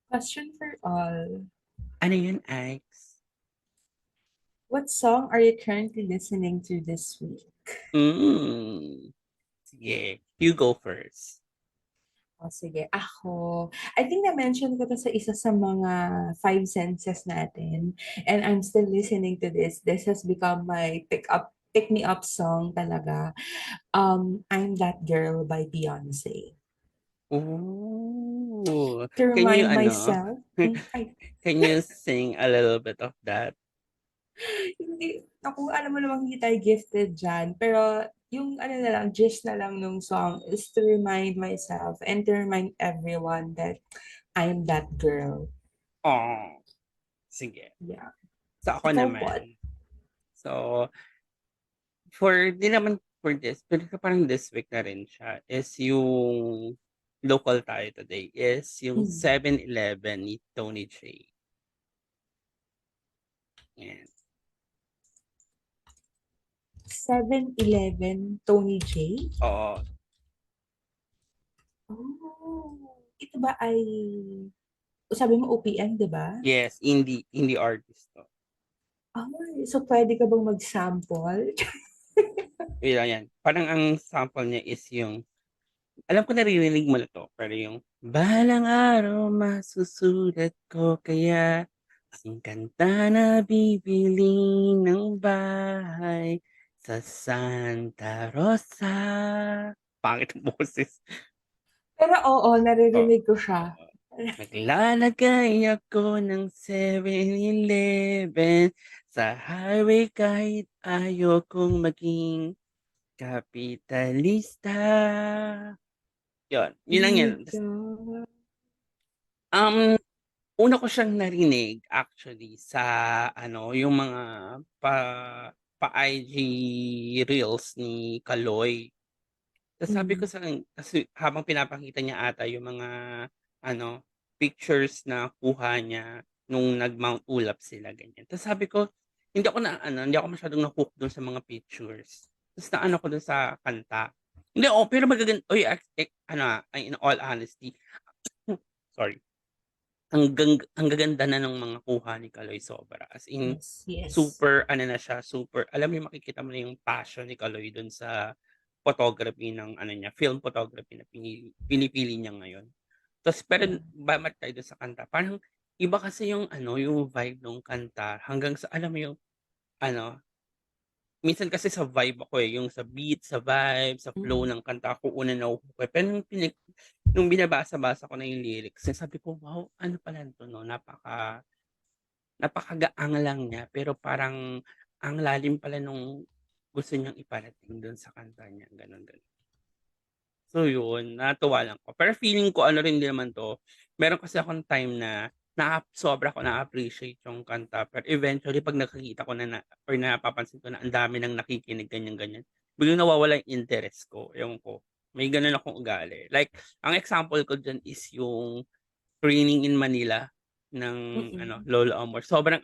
Question for all. Ano yun, Ike's? What song are you currently listening to this week? Sige, you go first. O sige, ako. I think na-mention ko to sa isa sa mga five senses natin. And I'm still listening to this. This has become my pick me up song talaga. I'm That Girl by Beyonce. Oh, To can you remind ano, myself, ay, can you sing a little bit of that? hindi, ako, alam mo namang hindi tayo gifted dyan. Pero yung ano na lang, gist na lang nung song is to remind myself and to remind everyone that I'm that girl. Oh, sige. Yeah. So ako Ikaw what? naman. So, di naman for this, pero parang this week na rin siya, is yung local tayo today, is yung Hmm. 7-Eleven ni Tony J. Yan. 7-Eleven, Tony J? Oo, Oh, ito ba ay, sabi mo OPM, di ba? yes, indie artist to. Ay, so pwede ka bang mag-sample? Yan. Parang ang sample niya is yung, alam ko naririnig mo na to, pero yung, balang araw masusulat ko kaya ang kanta na bibili ng bahay sa Santa Rosa. Pangit ang boses. Pero oo, Oh, naririnig ko siya. oh. Naglalagay ako ng 7-Eleven sa highway kahit ayokong maging kapitalista. Yun Oh lang my yan. God. Um, una ko siyang narinig actually sa yung mga pa pa-IG reels ni Kaloy. Tapos sabi ko Mm. kasi habang pinapakita niya ata yung mga pictures na kuha niya nung nag-Mount Ulap sila ganyan. Tapos sabi ko, hindi ako masyadong na-hook dun sa mga pictures. Tapos naano ko dun sa kanta. Hindi, pero magaganda. Oy, in all honesty, sorry. Ang gaganda na ng mga kuha ni Kaloy sobra. As in, Yes, yes. super, na siya, super, alam mo, makikita mo na yung passion ni Kaloy dun sa photography ng, niya, film photography na pinipili niya ngayon. Tapos, pero, Yeah. bamat tayo dun sa kanta. Parang, iba kasi yung, yung vibe ng kanta, hanggang sa, alam mo yung, ano, minsan kasi sa vibe ako yung sa beat, sa vibe, sa flow Mm. ng kanta ako una nahuhukay. Pero nung binabasa-basa ko na yung lyrics, sabi ko, wow, ano pala to, no? Napakagaang lang niya, pero parang ang lalim pala nung gusto niyang iparating dun sa kanta niya, ganun, ganun. So yun, natuwa lang ko. Pero feeling ko ano rin din naman 'to, meron kasi akong time na sobra ko na-appreciate yung kanta, pero eventually 'pag nakikita ko na or napapansin ko na ang dami ng nakikinig ganyan-ganyan, biglang nawawala yung interest ko, ewan ko. May gano'n akong ugali. Like, ang example ko diyan is yung Raining in Manila ng Mm. Lolo Amor. Sobrang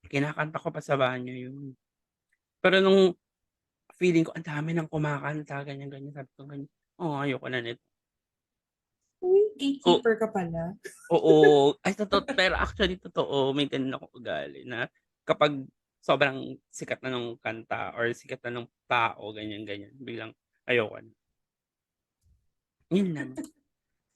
kinakanta ko pa sa banyo yun. Pero nung feeling ko ang dami ng kumakanta, ganyan-ganyan, sabi ko ganyan, "Oh, ayoko na nito." Uy, Ko gatekeeper ka pala. Oo, ay pero actually totoo, may gano'n akong ugali na kapag sobrang sikat na nung kanta or sikat na nung tao, ganyan-ganyan, biglang ayoko na. Yun lang.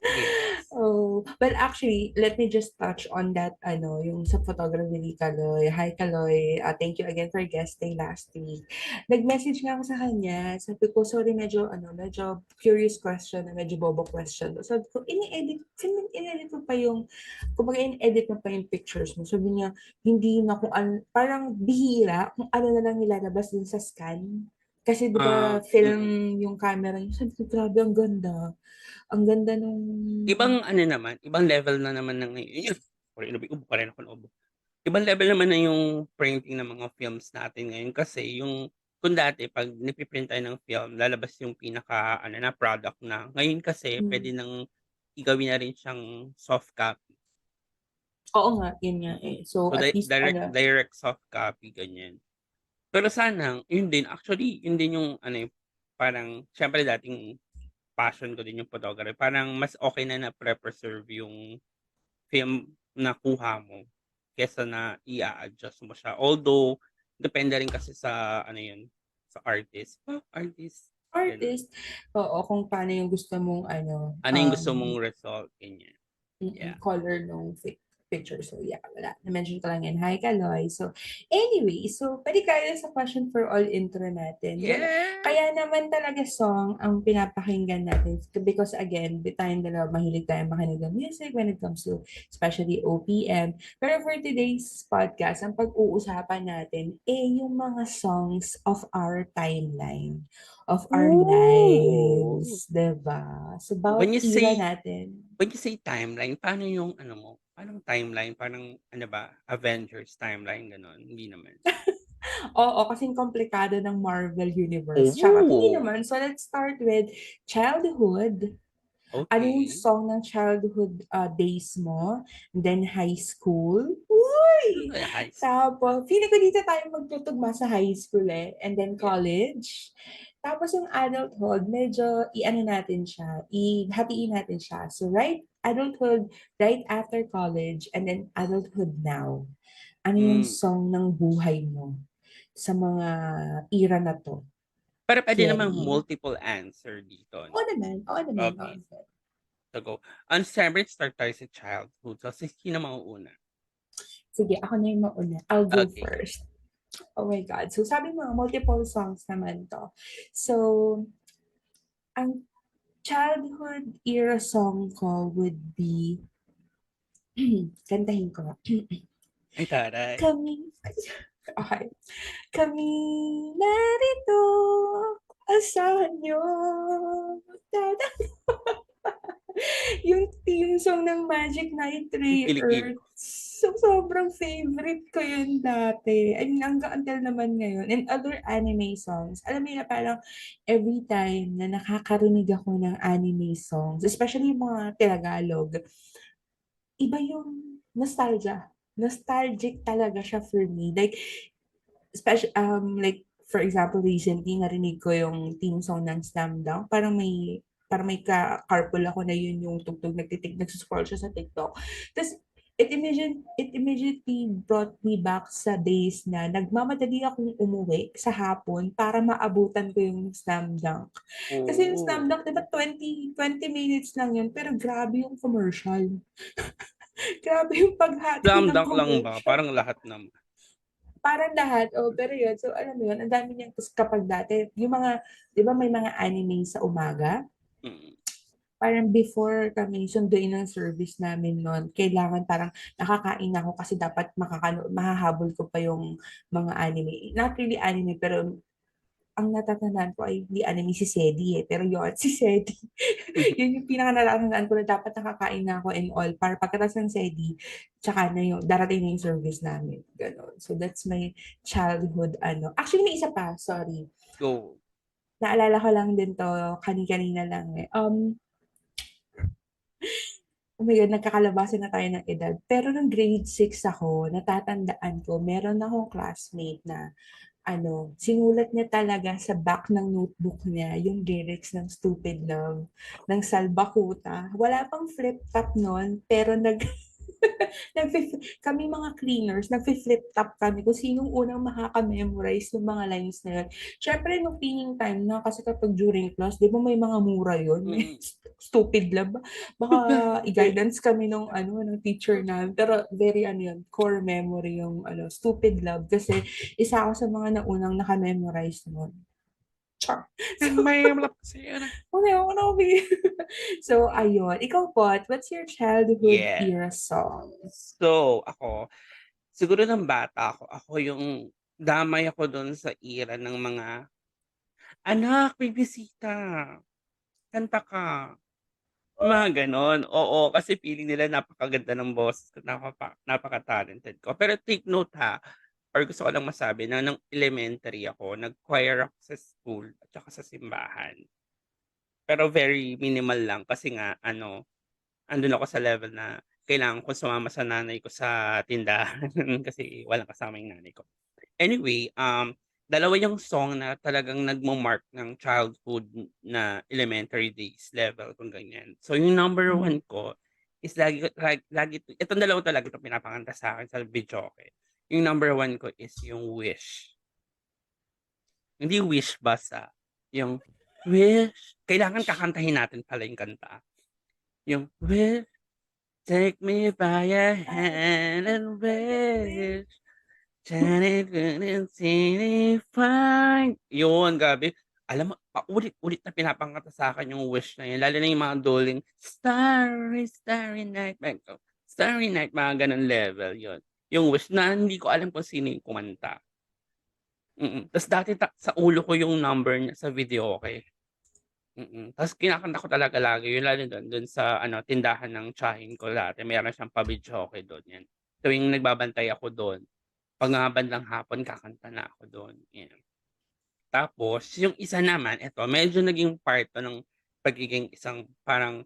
Yes. Oh, well, actually, let me just touch on that, yung sa photography ni Kaloy. Hi, Kaloy. Thank you again for guesting last week. Nag-message nga ako sa kanya. Sabi ko, sorry, medyo curious question, medyo bobo question. Sabi ko, ini-edit mo pa yung, kumbaga, ini-edit mo pa yung pictures mo. Sabi niya, hindi na kung parang bihira, kung ano na lang nilalabas dun sa scan. Kasi di ba Mm. film yung camera niya. Sabi ko, grabe, ang ganda. Ang ganda nung Ibang level na naman ng sorry, ubo pa rin ako ng ubo. Ibang level naman na yung printing ng mga films natin ngayon kasi kung dati 'pag nagpi-print tayo ng film lalabas yung pinaka na product na. Ngayon kasi hmm, puwede nang gawin na rin siyang soft copy. oo nga, yun nga, eh. So, So at least direct soft copy ganyan. Pero sana yun din actually yun din yung parang siyempre dating passion ko din yung photography. Parang mas okay na na-preserve yung film na kuha mo kesa na i-a-adjust mo siya. Although, depende rin kasi sa ano yun, sa artist, gano'n. Artist, oo, kung paano yung gusto mong Ano yung gusto mong result, ganyan. Yeah. color nung picture. So yeah, wala. Na-mention ko lang yan. Hi, Kaloy. So anyway, so pwede kaya sa question for all intro natin. Wala. Yeah! Kaya naman talaga song ang pinapakinggan natin because again, tayong dalawa mahilig tayong makinig ng music when it comes to especially OPM. Pero for today's podcast, ang pag-uusapan natin yung mga songs of our timeline, of our Ooh! lives, diba? So When bawat you era say natin. when you say timeline, paano yung ano mo, paanong timeline? Parang ano ba, Avengers timeline, gano'n? Hindi naman? Oo, kasing komplikado ng Marvel Universe. Charot, hindi Oh! naman. So let's start with childhood. Ano yung Okay. song ng childhood days mo? Then high school. Uy! High school. Tapos, feeling ko dito tayo magtutugma sa high school eh. And then Yeah. college. Tapos yung adulthood, medyo i-ano natin siya, i-hatiin natin siya. So right adulthood, right after college, and then adulthood now. Ano yung Hmm. song ng buhay mo sa mga era na 'to, Pero puwede namang Kelly? multiple answer dito Oo 'no? naman, oo naman, oo Okay, naman. so go. Siyempre start tayo sa childhood. So, sino mauuna? Sige, ako na yung mauna. I'll go Okay, go. first. Oh my God. So sabi mo, multiple songs naman 'to. So, ang childhood era song ko would be kantahin ko nga. Ay taray. Kami okey. Kami narito, asahan niyo, yung theme song ng Magic Night Ang Ray kilikili Earth. ko. So, sobrang favorite ko yun dati. I mean, hanggang until naman ngayon. And other anime songs. Alam mo yun na parang every time na nakakarinig ako ng anime songs, especially yung mga Tagalog, iba yung nostalgia. Nostalgic talaga siya for me. Like, like, for example, recently narinig ko yung theme song ng Slam Dunk. Parang may carpool ako na yun yung tugtog nagsuscroll siya sa TikTok. Tapos, it immediately brought me back sa days na nagmamadali akong umuwi sa hapon para maabutan ko yung Slam Dunk. Kasi yung Slam Oo. Dunk, di ba 20 minutes lang yun, pero grabe yung commercial. Grabe yung paghati Slam ng dunk lang ba? commercial. Parang lahat naman. Parang lahat, pero yun. So, alam mo yun, ang dami niyang, tapos kapag dati, yung mga, di ba may mga anime sa umaga? Mm. Parang before kami sunduin ng service namin noon, kailangan parang nakakain ako kasi dapat mahahabol ko pa yung mga anime. Not really anime, pero ang natatandaan ko ay hindi anime si Sedi eh, pero yun, si Sedi. Yun yung pinaka-natatandaan ko na dapat nakakain na ako and all para pagkatapos ng Sedi, tsaka na yung darating na yung service namin. Ganon. So that's my childhood ano. Actually, may isa pa, sorry. Go. Naalala ko lang din to, kani-kanina lang eh. Oh my God, nagkakalabasan na tayo ng edad. Pero nung grade 6 ako, natatandaan ko, meron akong classmate na sinulat niya talaga sa back ng notebook niya yung lyrics ng Stupid Love ng Salbakuta. Wala pang flip top nun, pero kami mga cleaners, nagfi-flip top kami kung sinong unang makaka-memorize ng mga lines na yun. Siyempre, nung peeing time na, kasi kapag during class, di ba may mga mura yun? May Mm. stupid love. Baka i-guidance kami ng teacher namin. Pero very yun, core memory yung stupid love. Kasi isa ako sa mga naunang naka-memorize nun. Char. And So, may malap kasi yan. so, ayun. Ikaw po, what's your childhood Yeah. era song? So, ako, siguro ng bata ako yung damay ako dun sa era ng mga, "Anak, may bisita, kanta ka." Mga gano'n, oo, kasi feeling nila napakaganda ng boses ko, napaka-talented ko. Pero take note ha, or gusto ko lang masabi na nung elementary ako, nag-choir ako sa school at saka sa simbahan. Pero very minimal lang kasi nga ano, andun ako sa level na kailangan ko sumama sa nanay ko sa tindahan kasi walang kasama yung nanay ko. Anyway, dalawa yung song na talagang nagmo-mark ng childhood na elementary days level kung ganyan. So yung number Mhm. one ko is lagi itong dalawa talaga 'tong pinapakanta sa'kin sa videoke. Yung number 1 ko is yung Wish. Hindi Wish basta, yung Wish kailangan kakantahin natin pala yung kanta. Yung Wish, take me by your hand and wish that it couldn't fine. Yun, grabe. Alam mo, paulit-ulit na pinapakanta sa'kin yung Wish na yun, lalo na yung mga duling, Starry, starry night, starry night, mga gano'ng level, yun. Yung Wish na hindi ko alam kung sino yung kumanta. Tas dati sa ulo ko yung number niya sa videoke. Tas kinakanta ko talaga lagi yun lalo dun sa ano tindahan ng tiyahin ko dati meron siyang pa-videoke dun, yan. Tuwing nagbabantay ako dun, 'pag mga bandang hapon kakanta na ako dun, yan. Tapos yung isa naman eto medyo naging part 'to ng pagiging isang parang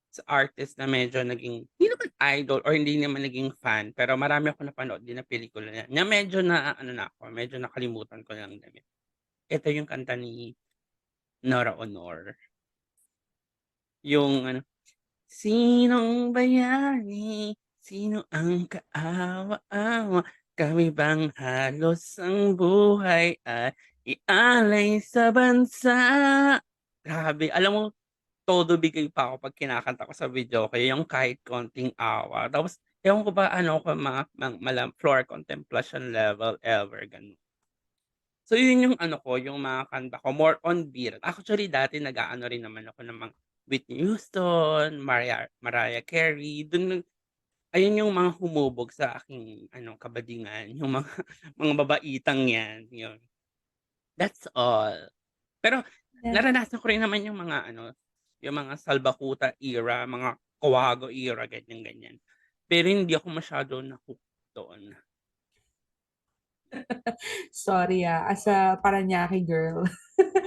sa artist na medyo naging hindi naman idol or hindi naman naging fan, pero marami akong napanood din na pelikula niya, na medyo na ano na ako, medyo nakalimutan ko lang din. Ito yung kanta ni Nora Honor, yung ano, sinong bayani, sino ang kaawa-awa, kami bang halos ang buhay ay ialay sa bansa. Grabe, alam mo todo bigay pa ako 'pag kinakanta ko sa videoke yung kahit konting awa. Tapos ewan ko ba ano ko mga floor contemplation level ever, gano'n. So yun yung ano ko, yung mga kanta ko more on beat. Actually dati nag-aano rin naman ako ng mga Whitney Houston, Mariah Carey, dun ayun yung mga humubog sa aking ano kabadingan, yung mga mga babaitang yan, yun. That's all. Pero Yeah. naranasan ko rin naman yung mga ano, yung mga Salbakuta era, mga Kawago era, ganyan, ganyan. Pero hindi ako masyado na-hook doon. Sorry, as a Parañaque girl.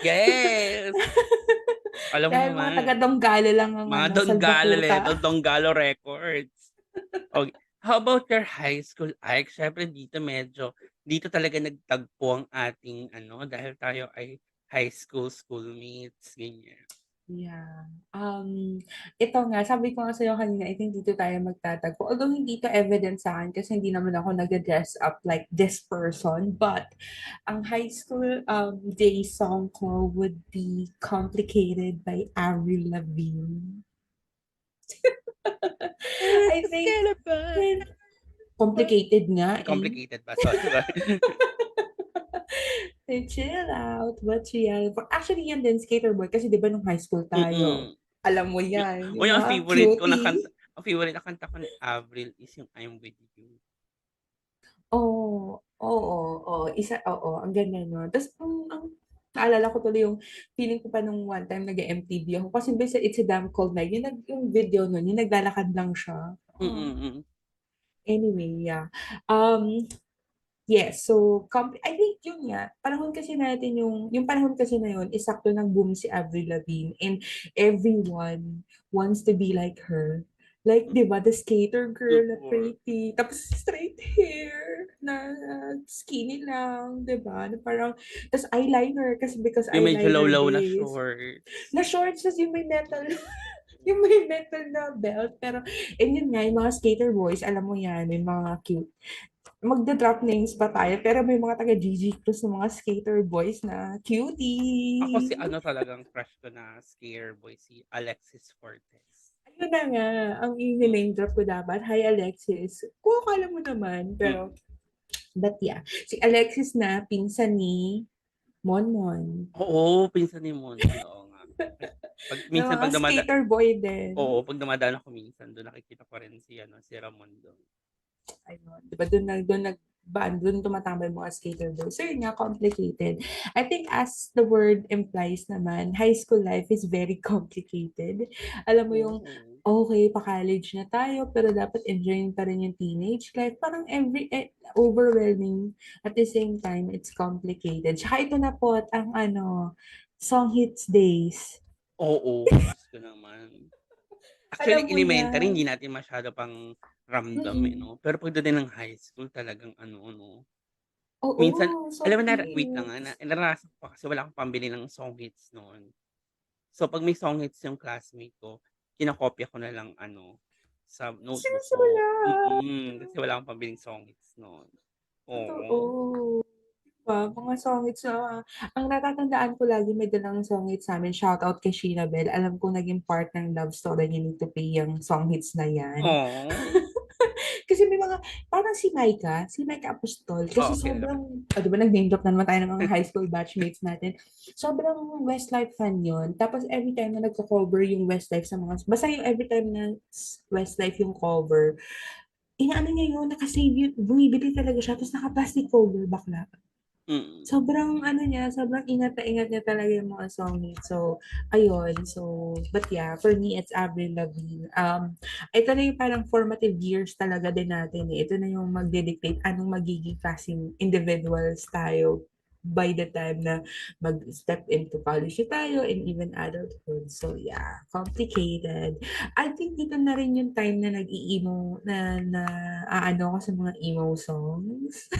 Yes! Alam mo Dahil mga naman, taga-Donggala lang ang mga ano, Donggala salbakuta. Donggalo Records. Okay. How about your high school, Ike? Siyempre dito talaga nagtagpo ang ating ano, dahil tayo ay high school schoolmates, ganyan. Yeah. Ito nga, sabi ko nga sa'yo kanina, I think dito tayo magtatagpo. Although hindi to evident sa akin kasi hindi naman ako nag-dress up like this person. But ang high school day song ko would be Complicated by Avril Lavigne. I think complicated nga eh. Complicated ba? Sorry, sorry. Hey, chill out. But yeah. Actually, yan din, Skater Boy. Kasi di ba nung high school tayo, Mm. alam mo Yu yan, uy, yung mga cutie. ang favorite na kanta ko ni Avril is yung I'm With You. Oo, oo, oo, oo, ang ganda nun. Tapos ang naalala ko tuloy yung feeling ko pa nung one time nag-MTV ako kasi basta It's a Damn Cold Night, yung video nun, yung naglalakad lang siya. Oh. Mm. Anyway, yeah. Um, yes, so I think yun nga, panahon kasi natin yung panahon kasi na yun, is sakto ng boom si Avril Lavigne and everyone wants to be like her. Like, di ba, the skater girl na Oo. pretty, tapos straight hair, na skinny lang, di ba? Na parang, tapos eyeliner, kasi because Yung medyo eyeliner lowlaw na days. shorts. Na shorts, tas yung may metal, yung may metal na belt. Pero, and yun nga, yung mga skater boys, alam mo yan, may mga cute magda-drop names pa tayo, pero may mga taga-GG plus na mga skater boys na Ako si cutie. ano talagang crush ko na scare boy, si Alexis Cortez. Ayun na nga, ang Hmm, i-name drop ko dapat. Hi, Alexis. Kung akala mo naman, pero, mm. but yeah. Si Alexis na, pinsan ni Monmon. Oo, pinsan ni Monmon, oo nga. 'Pag Na minsan mga skater boy din. oo, 'pag dumadaan ako minsan dun nakikita ko rin si ano, si Ramon dun. Ayun, 'di ba doon tumatambay yung mga skater boys. So yun nga, complicated. I think as the word implies naman, high school life is very complicated. Alam mo yung, Oo. okay, pa-college na tayo, pero dapat enjoyin pa rin yung teenage life. Parang overwhelming. At the same time, it's complicated. Tsaka ito na po, ang ano, song hits days. Oo, Diyos ko naman. Alam Actually mo elementary yan. hindi natin masyado pang ramdam, eh, Mm-mm. 'no? Pero pagdating ng high school talagang ano 'no, minsan Oo, alam song mo wait lang, hits. naranasan ko pa kasi wala akong pambili ng song hits noon. So 'pag may song hits yung classmate ko, kinokopya ko na lang ano, sa notebook ko. Sinusulat. Kasi wala akong pambiling songits no'n. Totoo. Oo. Mga songits na ang natatandaan ko lagi may dalang songits sa'min, shoutout kay Sheila Bell. Alam ko naging part ng love story ni Nito Pay yang songhits na yan. Oh, Kasi may mga, parang si Micah Apostol, kasi oo, kilala ko. sobrang, di ba nag-name drop na naman tayo ng mga high school batchmates natin. Sobrang Westlife fan yun. Tapos every time na nagko-cover yung Westlife sa mga, basta yung every time na Westlife yung cover, inaano niya yun, nakasave yun, bumibili talaga siya, tapos naka-plastic cover, bakla. Mm. Sobrang ano niya, sobrang ingat na ingat niya talaga yung mga songs. So, ayun. So, but yeah, for me, it's Avril Lavigne. Ito na yung parang formative years talaga din natin eh. Ito na yung magdedictate anong magiging klaseng individuals tayo by the time na mag-step into college na tayo and even adulthood. So, yeah, complicated. I think dito na rin yung time na nag-i-emo, na aano ako sa mga emo songs.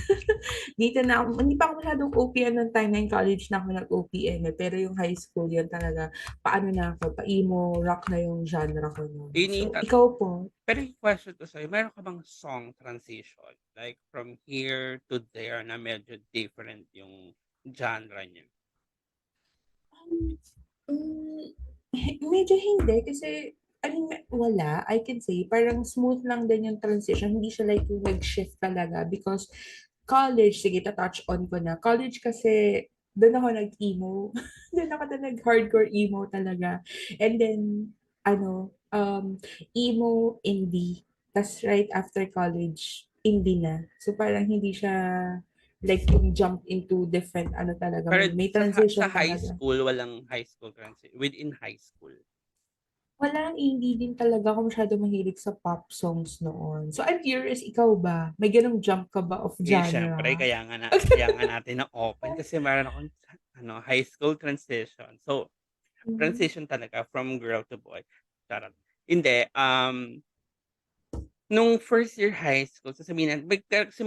Dito na ako, hindi pa ako masyadong OPM ng time na in college na ako nag-OPM eh. Pero yung high school, yun talaga, paano na ako, pa-emo, rock na yung genre ko nun. Yun yung So, ikaw po? pero yung question ko sa'yo, meron ka bang song transition? Like from here to there na medyo different yung genre niya? Um, medyo hindi kasi I mean, wala, I can say, parang smooth lang din yung transition. Hindi siya like yung nag-shift talaga because college, sige, touch on ko na. College kasi, doon ako nag-emo. Doon ako na nag-hardcore emo talaga. And then, emo, indie. Tapos right after college, indie na. So parang hindi siya like yung jump into different ano talaga. Pero May sa transition high talaga. school, walang high school transition. Within high school. Wala, hindi din talaga ako masyado mahilig sa pop songs noon. So I'm curious, ikaw ba? May ganong jump ka ba of Siyempre, genre? kaya nga natin na-open kasi meron akong high school transition. So, Mm. transition talaga from girl to boy. Charot. Hindi, nung first year high school, sasabihin natin, kasi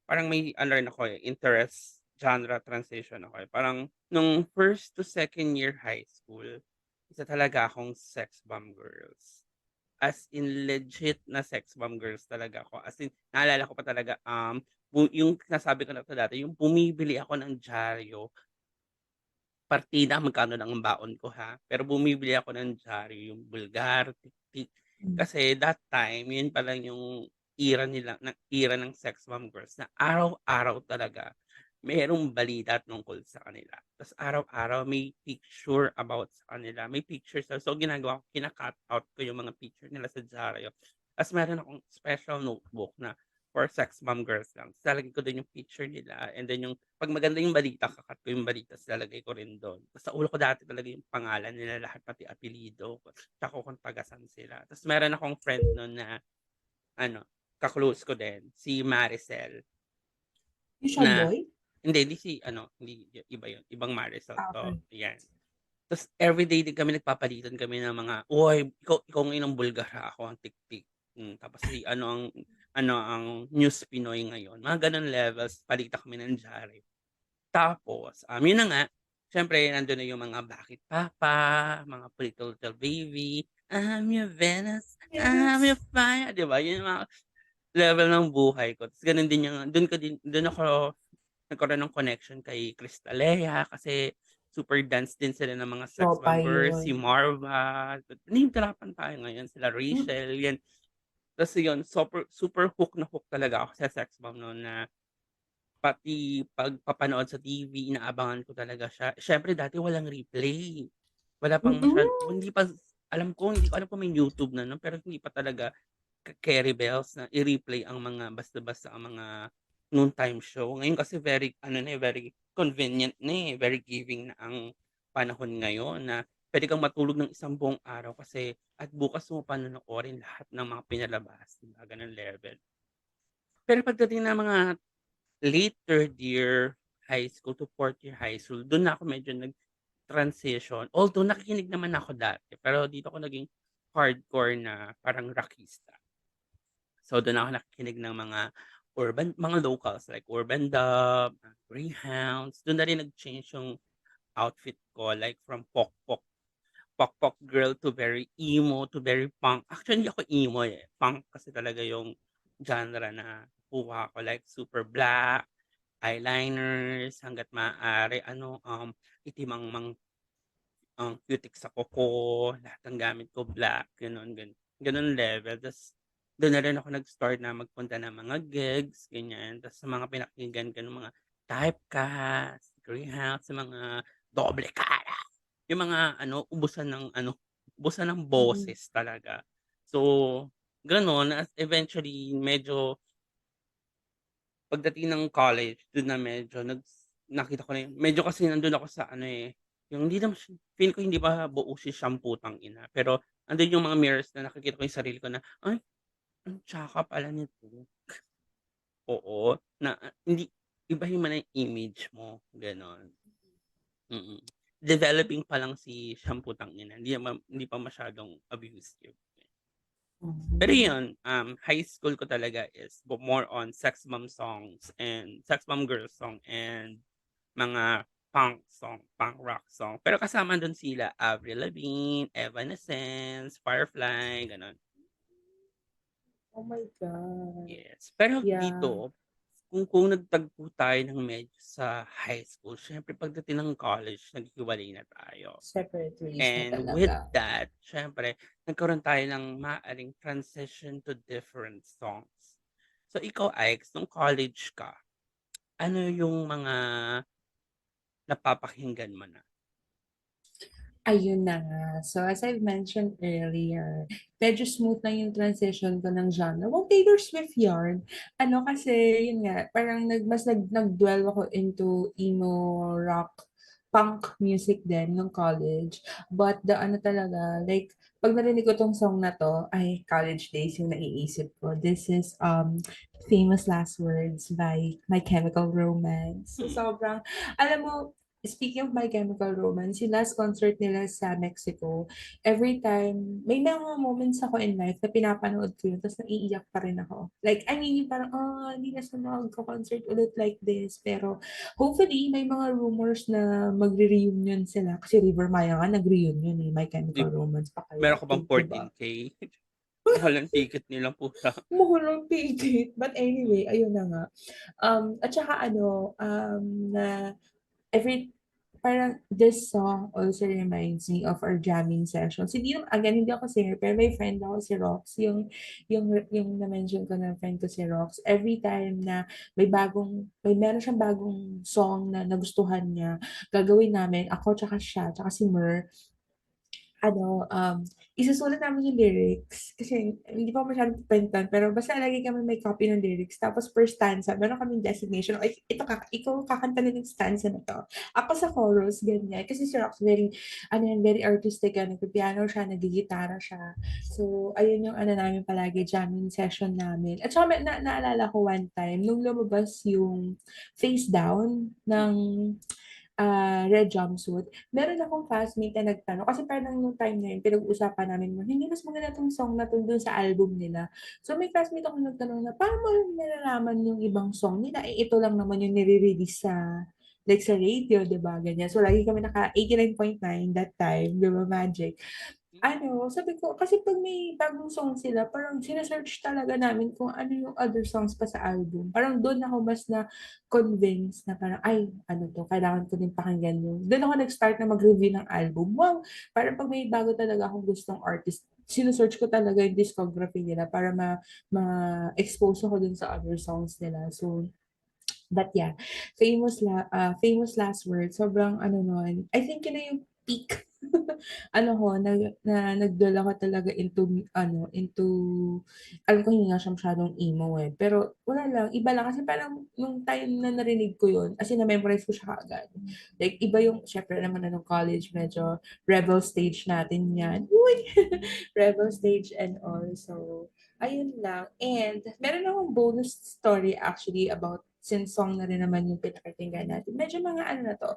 parang may ano rin ako eh, interest genre transition ako eh. Parang nung first to second year high school, isa talaga akong sex bomb girls. As in legit na sex bomb girls talaga ako. As in, naalala ko pa talaga, yung nasabi ko na 'to dati, yung bumibili ako ng dyaryo, partida magkano lang ang baon ko ha, pero bumibili ako ng dyaryo, yung bulgar, tiktik. Kasi that time, yun pa lang yung era ng sex bomb girls na araw-araw talaga merong balita tungkol sa kanila. Tas araw-araw may picture about sa kanila, may pictures so ginagawa ko kina-cut out ko yung mga picture nila sa dyaryo. Tas meron akong special notebook na for sex bomb girls lang. Tas lalagay ko dun yung picture nila and then yung 'pag maganda yung balita ko yung balita tas lalagay ko rin dun. Tas sa ulo ko dati talaga yung pangalan nila lahat pati apelyido, tsaka kung taga-saan sila. Tas meron akong friend nun na ano, ka-close ko din, si Maricel Usual na boy? hindi si ano, hindi iba yun, ibang Maricel Ah, 'to, okay. yan. Tas everyday din kami nagpapalitan kami ng mga, "Uy, ikaw ngayon ang Bulgar ha, ako ang Tiktik." Tapos si ano ang News Pinoy ngayon, mga gano'n levels, palitan kami ng diaryo. Tapos, yun na nga, siyempre nandun na yung mga Bakit Papa, mga Pretty Little Baby, I'm your Venus, I'm Yes. your fire, 'di ba? Yun yung mga level ng buhay ko. Ta's gano'n din yung dun ako nagkaroon ng connection kay Cristalea kasi super dance din sila ng mga sex Tropa bombers, si yun. Marva, name-dropan tayo ngayon, sila Mm. Rachel, yan. Ta's yun, super super hook na hook talaga ako sa sex bomb no'n na pati pagpapanood sa TV inaabangan ko talaga siya. Siyempre dati walang replay, wala pang Mm-mm. hindi pa hindi ko alam kung may YouTube na nun, pero hindi pa talaga Kerry Bells na i-replay ang mga basta-basta ang mga noontime show. Ngayon kasi very ano na, very convenient na, very giving na ang panahon ngayon na puwede kang matulog ng isang buong araw kasi at bukas mo panonoorin lahat ng mga pinalabas, 'di ba, gano'ng level. Pero pagdating ng mga late 3rd year high school to 4th year high school, dun na ako medyo nag-transition. Although nakikinig naman ako dati, pero dito ako naging hardcore na parang rockista. So dun ako nakikinig ng mga locals like Urban Dub, Greyhounds. Dun na rin nag-change yung outfit ko like from pokpok pok-pok girl to very emo to very punk. Actually, hindi ako emo, eh, punk kasi talaga yung genre na kuha ko, like super black, eyeliners, hangga't maaari ano, itim ang cutex sa kuko, lahat ng gamit ko black, gano'n level. Ta's do'n na rin ako nag-start na magpunta ng mga gigs, ganyan. Ta's sa mga pinakinggan ko nung mga Typecast, Greyhound, sa mga Doble Cara, yung mga ano, ubusan ng Mm. boses talaga. So, gano'n as eventually medyo pagdating ng college dun na medyo nakita ko na yung medyo kasi nandun ako sa ano, eh, yung hindi naman feel ko hindi pa buo si Shampoo tangina, pero andun yung mga mirrors na nakikita ko yung sarili ko na, "Ay, ang tsaka pala nito." Oo, na hindi ibahin mo na yung image mo, gano'n. Mm. Developing pa lang si Shampoo tangina, hindi pa masyadong abusive. Pero Hmm. yun, high school ko talaga is more on sex bomb songs and sex bomb girl song and mga punk song, punk rock song. Pero kasama dun sila Avril Lavigne, Evanescence, Firefly, gano'n. Oh my God. Yes. Pero Yeah, dito, kung nagtagpo tayo ng medyo sa high school, siyempre pagdating ng college naghihiwalay na tayo. separate ways na And with talaga. that, siyempre nagkaroon tayo ng maaaring transition to different songs. So ikaw, Ike's, nung college ka, ano yung mga napapakinggan mo na? Ayun na nga. So, as I've mentioned earlier, medyo smooth lang yung transition ko ng genre. Well, Taylor Swift yarn. Ano kasi, yun nga, parang nag-dwell ako into emo rock punk music din nung college. But the ano talaga, like, pag narinig ko tong song na to, ay, college days yung naiisip ko. This is Famous Last Words by My Chemical Romance. So, Hmm, sobrang, alam mo, speaking of My Chemical Romance, yung last concert nila sa Mexico, every time, may mga moments ako in life na pinapanood ko yun, tapos naiiyak pa rin ako. Like, I mean, yung parang, hindi na siya magko-concert ulit like this. Pero, hopefully, may mga rumors na magre-reunion sila. Kasi River Maya nga, nag-reunion eh, My 'di Chemical ba? Romance pa Meron kaya, ka bang di ba? 14K? Mahal ang ticket nila puta. Mahal ang ticket. But Hmm, anyway, ayun na nga. At saka na every parang this song also reminds me of our jamming sessions. Hindi naman, again, hindi ako singer, pero may friend ako si Rox, yung na-mention ko na friend ko si Rox. Every time na may meron siyang bagong song na nagustuhan niya, gagawin namin, ako tsaka siya, tsaka si Mer, isusulat namin yung lyrics kasi hindi pa ako masyadong kuwentuhan pero basta lagi kami may copy ng lyrics tapos per stanza meron kaming designation, "Ay ikaw kakanta na ng stanza na 'to, ako sa chorus," ganyan. Kasi si Rox very very artistic yan, nagpi-piano siya, naggigitara siya. So ayun yung namin palagi jamming session namin at saka naalala ko one time nung lumabas yung Face Down hmm, ng red jumpsuit, meron akong classmate na nagtanong kasi parang nung time na yun pinag-uusapan namin na, "Hindi mas maganda 'tong song na 'to dun sa album nila." So may classmate akong nagtanong na, "Paano mo nalalaman yung ibang song nila, eh, ito lang naman yung nire-release sa like sa radio, 'di ba?" Ganyan. So lagi kami naka 89.9 that time, 'di ba, Magic. Sabi ko kasi 'pag may bagong song sila parang sine-search talaga namin kung ano yung other songs pa sa album. Parang dun ako mas na-convince na parang, "Ay ano 'to, kailangan ko din pakinggan yun." Dun ako nag-start na mag-review ng album. Wow! Parang 'pag may bago talaga akong gustong artist, sine-search ko talaga yung discography nila para ma-expose ako dun sa other songs nila. So, but yeah, Famous Last Words, sobrang ano nun, I think yun na yung peak ano ko nag-dwell ako talaga into alam ko hindi nga siya masyadong emo, eh, pero wala lang, iba lang kasi parang nung time na narinig ko yun, as in na-memorize ko siya kaagad. Like iba yung siyempre naman na nung college medyo rebel stage natin 'yan, uy, rebel stage and all. So, ayun lang. And meron akong bonus story actually about since song na rin naman yung pinakikinggan natin. Medyo mga ano na 'to,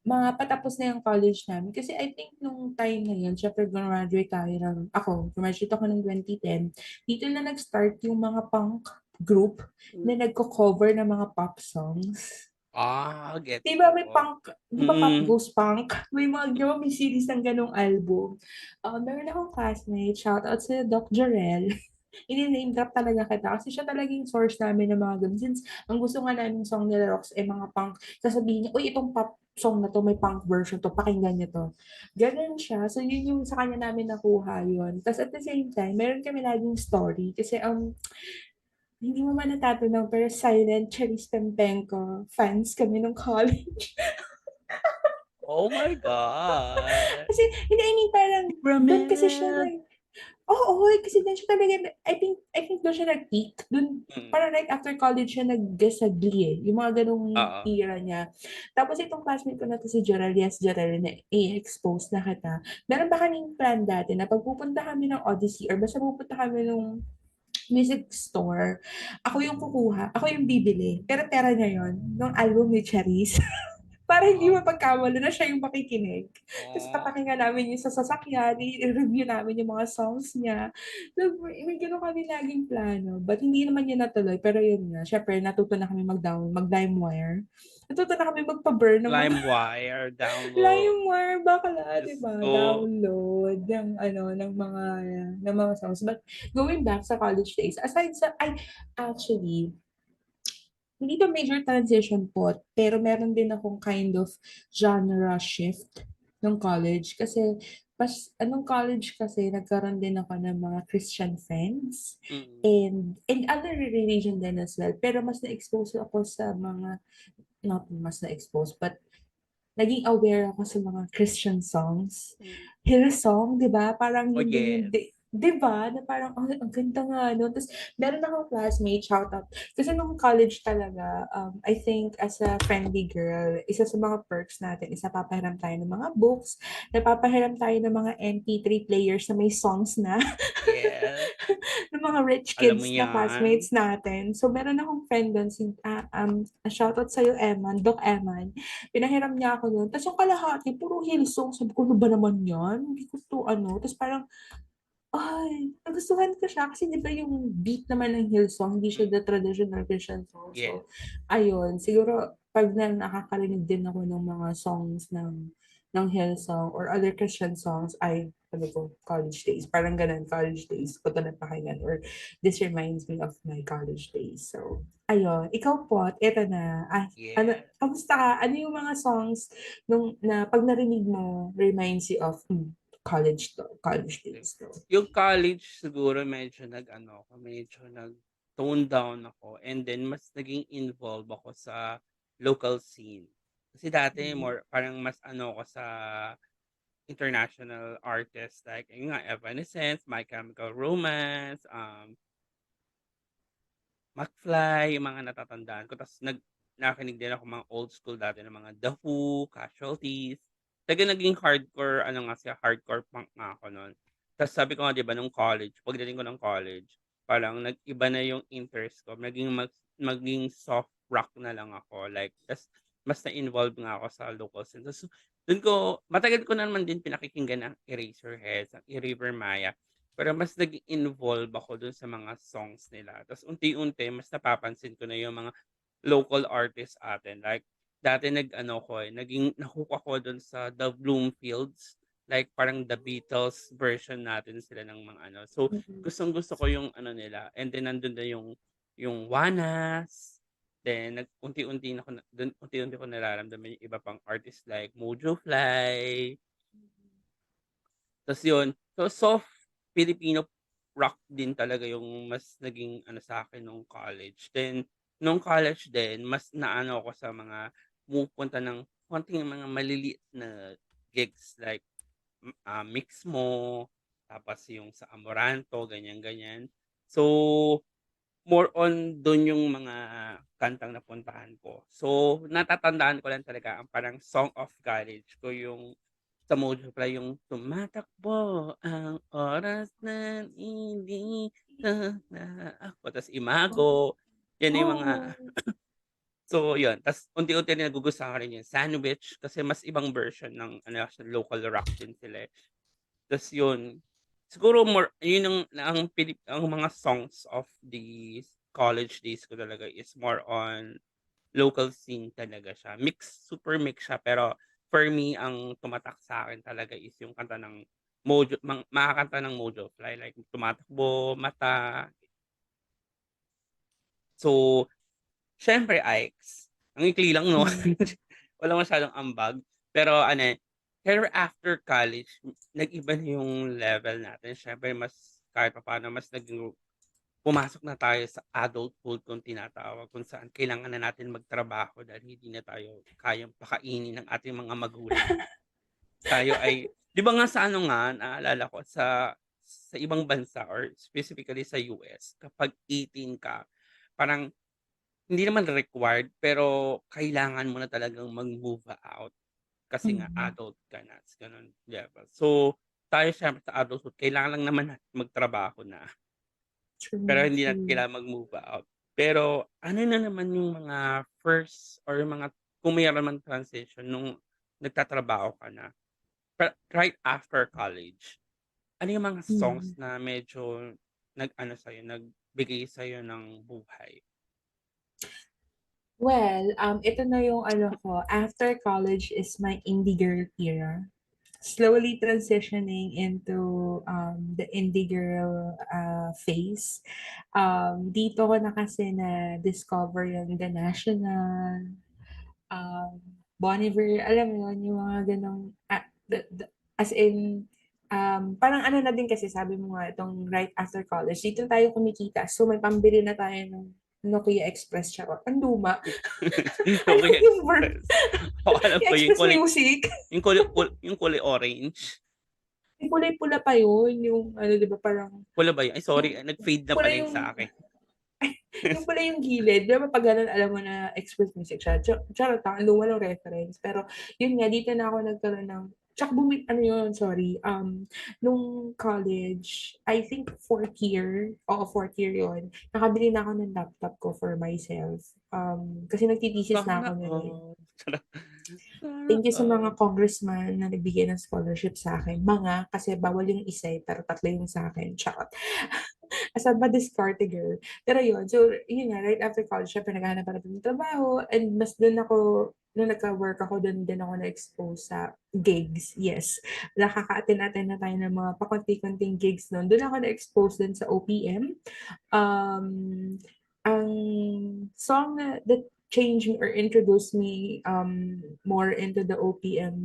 mga patapos na yung college namin. Kasi I think nung time na yun, syempre grumaduate ako ng 2010. Dito na nag-start yung mga punk group hmm. na nagko-cover ng mga pop songs. Gets 'Di ba may ko. punk 'di ba Pop Mm. Goes Punk? May mga 'di ba may series ng gano'ng album. Meron akong classmate, shoutout sa'yo Doc Jorel. Ini-name drop talaga kita kasi siya talaga yung source namin ng mga gano'n. Since ang gusto nga naming song nila Rox, mga punk, sasabihin niya, "Uy, itong pop song na 'to may punk version 'to, pakinggan niyo 'to." Gano'n siya. So yun yung sa kanya namin nakuha yun. Ta's at the same time, meron kami laging story kasi, hindi mo man natatanong pero silent Charis Pempenko fans kami nung college. Oh my God! Kasi hindi, I mean parang dun kasi siya Ramel! oo, kasi dun siya talaga I think dun siya nag-peak. Dun Mm. parang right after college siya nag-guest sa Glee, yung mga ganong Oo. era niya. Tapos itong classmate ko na 'to si Jorel, yes Jorel, na i-expose na kita. Meron pa kaming plan dati na 'pag pupunta kami ng Odyssey or basta pupunta kami nung music store, ako yung kukuha, ako yung bibili. Pero pera niya yun, nung album ni Charisse. Para hindi Oo. mapagkamali na siya yung makikinig. Tapos Oh, papakinggan namin yung sa sasakyan, i-review namin yung mga songs niya. So, may gano'n kami laging plano. But hindi naman yun natuloy. Pero yun nga, syempre natuto na kami mag-LimeWire. Natuto na kami magpa-burn ng mga LimeWire, download. LimeWire, bakla, di Diyos ba? ko. Download ng ng mga songs. But going back sa college days, aside sa, actually, hindi to major transition po, pero meron din akong kind of genre shift nung college. Kasi, anong college kasi, nagkaroon din ako ng mga Christian friends Mm. and other religion din as well. Pero mas na-expose ako sa mga, not mas na-expose, but naging aware ako sa mga Christian songs. Mm. Hillsong, 'di ba? Parang Oh, yun din yung yes. 'di ba? Na parang ang ganda nga no. Tapos meron akong classmate, shout out. Kasi nung college talaga, I think as a friendly girl, isa sa mga perks natin is napapahiram tayo ng mga books, napapahiram tayo ng mga MP3 players na may songs na Yes. ng mga rich Alam mo kids na yan. classmates natin. So, meron akong friend doon, a shoutout sa'yo, Eman, Doc Eman. Pinahiram niya ako noon. Tapos yung kalahati, puro Hillsong. Sabi ko, ano ba naman yan? Hindi ko to ano. Tapos parang, ay, nagustuhan ko siya. Kasi di ba yung beat naman ng Hillsong, hindi siya Mm. the traditional Christian song. Yes. So, ayun. Siguro, pag nakakarinig din ako ng mga songs ng Hillsong or other Christian songs, ay, sabi ko, college days. Parang ganun, college days ko to napakinggan. Or this reminds me of my college days. So, ayun. Ikaw po, eto na. Ano, Yes. kamusta ka? Ano yung mga songs na pag narinig mo, reminds you of college days to? Yung college siguro medyo nag-tone down ako and then mas naging involved ako sa local scene. Kasi dati Mm. more parang mas ako sa international artists like yun nga Evanescence, My Chemical Romance, McFly, yung mga natatandaan ko ta's nakinig din ako mga old school dati ng mga The Who, Casualties. Talagang naging hardcore nga siya, hardcore punk nga ako nun. Ta's sabi ko nga 'di ba nung college, pagdating ko ng college, parang nag-iba na yung interest ko, maging soft rock na lang ako like ta's mas na-involve nga ako sa local scene. Ta's dun ko matagal ko na naman din pinakikinggan ang Eraserheads, ang i-River Maya. Pero mas nag-involve ako dun sa mga songs nila ta's unti-unti mas napapansin ko na yung mga local artists atin like dati naging na-hook ako dun sa The Bloomfields, like parang The Beatles version natin sila ng mga So, Mm. gustong-gusto ko yung nila and then nandun na yung Wanas, then unti-unti na ko na dun unti-unti ko nararamdaman yung iba pang artist like Mojo Fly. Tas yun, so soft Filipino rock din talaga yung mas naging sa'kin nung college. Then nung college din mas naano ako sa mga pumupunta ng konting mga maliliit na gigs like, Mixmo, tapos yung sa Amoranto, ganyan-ganyan. So, more on dun yung mga kantang napuntahan ko. So, natatandaan ko lang talaga ang parang song of college ko yung sa Mojo Fly yung tumatakbo ang oras na hindi na ako tas Imago, yan yung mga Oh. so yun tas unti-unti rin nagugustuhan ko rin yung Sandwich kasi mas ibang version ng local rock din sila, eh. Tas yun, siguro more yun ang mga songs of the college days ko talaga is more on local scene talaga siya. Super mix siya pero for me ang tumatak sa'kin talaga is yung kanta ng mga kanta ng Mojo Fly like Tumatakbo, Mata. So, siyempre Ike's. Ang ikli lang 'no, Hmm. wala masyadong ambag. Pero ano, pero after college nag-iba na yung level natin siyempre mas kahit papaano mas naging pumasok na tayo sa adulthood kung tinatawag, kung saan kailangan na natin magtrabaho dahil hindi na tayo kayang pakainin ng ating mga magulang. Tayo ay 'di ba nga sa ano nga, naalala ko sa ibang bansa or specifically sa US kapag 18 ka, parang hindi naman required pero kailangan mo na talagang mag-move out kasi nga Mm. adult ka na, gano'n level. So, tayo siyempre sa adulthood kailangan lang naman natin magtrabaho na. Pero True, hindi natin true. kailangan mag-move out. Pero ano na naman yung mga first or yung mga kung mayroon mang transition nung nagtatrabaho ka na, right after college, ano yung mga songs Mm. na medyo nag-ano sa'yo, nagbigay sa'yo ng buhay? Well, ito na yung ano ko, after college is my indie girl era. Slowly transitioning into the indie girl phase. Dito ko na kasi na discover yung The National, um, Bon Iver, alam mo yun, yung mga ganong, as in, parang ano na din kasi sabi mo nga itong right after college, dito tayo kumikita. So may pambili na tayo ng Nokia Express, charot. Ang luma. Alam Okey yung verb, Express. O alam yung ko Express Music. yung kulay orange, Yung kulay pula pa yun, yung ano, di ba, parang, pula ba yun? Ay sorry, yung nag-fade na pula pala yun yung, sa'kin. yung pula yung gilid. Di ba, pag ganun, alam mo na Express Music siya. Charot lang, ang luma ng reference. Pero, yun nga, dito na ako nagkaroon ng, tsaka ano yun, sorry, nung college, I think fourth year, fourth year yun, nakabili na ako ng laptop ko for myself. Kasi nagtitisis na Sana ako nun eh. all. Charot. Sana Thank you sa mga all. congressman na nagbigay ng scholarship sa akin. Mga, kasi bawal yung isa eh, pero tatlo yung sa akin. Charot. As a madiskarte girl. Pero yun, so yun nga, right after college, syempre naghahanap ako ng trabaho and mas doon ako, nung nagka-work ako, doon din ako na-expose sa gigs. Yes. Nakaka-attend na tayo ng mga pakunti-kunting gigs noon. Doon ako na-expose din sa OPM. Um, ang song that changed me or introduced me more into the OPM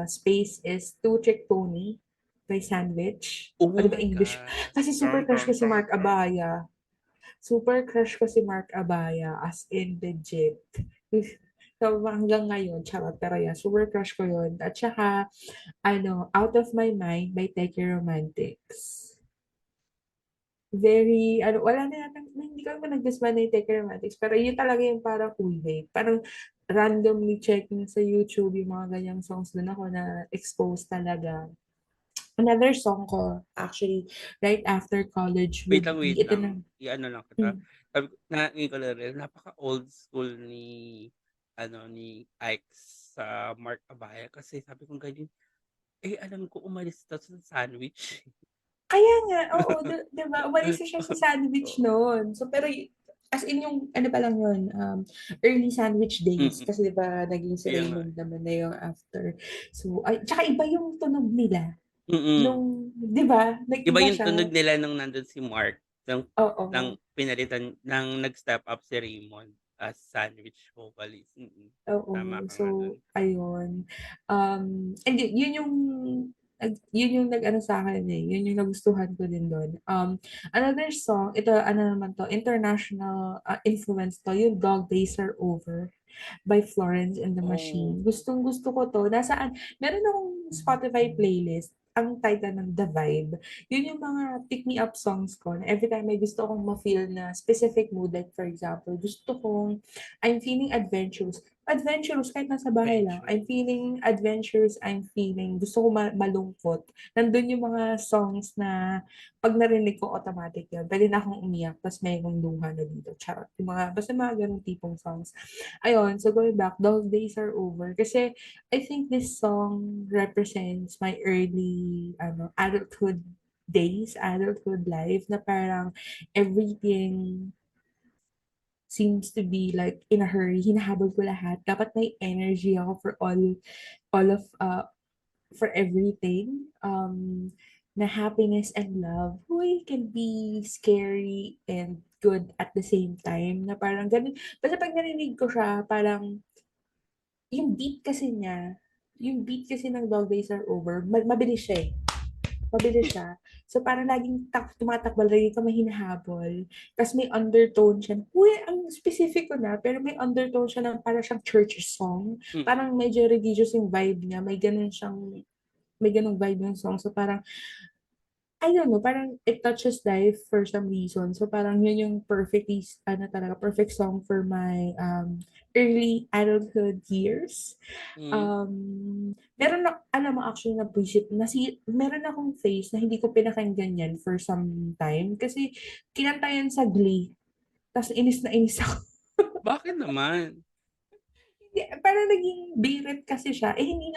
space is Two Chick Pony by Sandwich. O, Oh di ba my English? God. Kasi super Girl, crush girl, ko si girl, Mark girl. Abaya. Super crush ko si Mark Abaya as in legit. So, hanggang ngayon, charot, pero yeah, super crush ko yun. At saka, Out of My Mind by Teke Romantics. Very, wala na yata, hindi ko naman nag-disband na yung Teke Romantics, pero yun talaga yung parang cool wave. Parang randomly checking sa YouTube yung mga ganyang songs doon ako na expose talaga. Another song ko, actually, right after college would Wait be, ito lang, na, i-ano lang kita. hmm, Sabi ko ko lang rin, napaka-old school ni Ike sa Mark Abaya kasi sabi ko ganyan, eh, alam ko umalis 'to sa Sandwich. kaya nga, oo, 'di ba, umalis na siya sa sandwich Oo, noon. So, pero as in yung ano pa lang yun, early sandwich days. mm, Kasi 'di ba naging si kaya nga, Raymond naman na yung after. So, ay, tsaka iba yung tunog nila. mm. Nung, 'di ba, Iba nag-iba yung siya. tunog nila nung nandun si Mark, ng Oo, pinalitan ng nag-step up si Raymond as Sandwich vocalist, tama oo. ka So, nga dun. ayun. And yun yung nag-ano sa akin eh, yun yung nagustuhan ko din doon. Another song, ito ano naman 'to, international influence 'to, yung Dog Days Are Over by Florence and the Oo, Machine. Gustong-gusto ko 'to. Meron akong Spotify playlist, ang title ng The Vibe. Yun yung mga pick me up songs ko na every time may gusto akong ma-feel na specific mood. Like for example, I'm feeling adventurous. Adventurous kahit nasa bahay lang. Venture. I'm feeling adventurous, I'm feeling, gusto ko malungkot. Nandun yung mga songs na pag narinig ko automatic yun. Pwede na akong umiyak, tapos mayroong luha na dito. Charot. Basta mga ganung tipong songs. Ayun, so going back, those days are over. Kasi I think this song represents my early adulthood days, adulthood life, na parang everything seems to be like in a hurry. Hinahabol ko lahat. Dapat may energy ako for all of for everything. Na happiness and love, huy, can be scary and good at the same time. Na parang ganun. Basta pag narinig ko siya, parang yung beat kasi niya, yung beat kasi ng Dog Days Are Over, mabilis siya eh. Mabilis siya. So, parang laging tumatakbo, lagi ka may hinahabol. Tapos may undertone siya. Uy, ang specific ko na, pero may undertone siya na parang siyang church song. Mm. Parang medyo religious yung vibe niya. May ganun vibe yung song. So, parang I don't know, parang it touches life for some reason. So parang yun yung perfectly, ano talaga, perfect song for my early adulthood years. Mm. Meron na, alam mo actually na buisit, meron akong phase na hindi ko pinakinggan yan for some time. Kasi kinanta yan sa Glee. Tapos inis na inis ako. Bakit naman? Hindi, parang naging birit kasi siya. Eh, hindi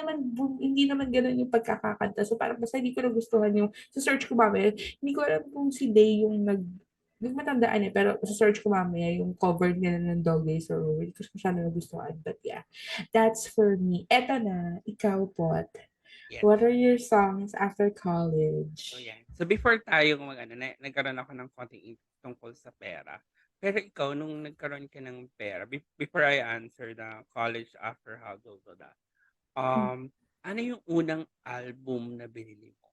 naman ganun yung pagkakakanta. So, parang basta hindi ko nagustuhan yung, sa search ko mamaya, hindi ko alam kung si Day yung hindi ko matandaan eh, pero sa search ko mamaya yung cover nila ng Dog Days or Over. Hindi ko siya nagustuhan. But yeah, that's for me. Eto na, ikaw Pot. Yes. What are your songs after So, college? yan. So, before tayo nagkaroon ako ng konting tungkol sa pera. Pero ikaw, nung nagkaroon ka ng pera, before I answer the college after hustle to that, Hmm. ano yung unang album na binili mo?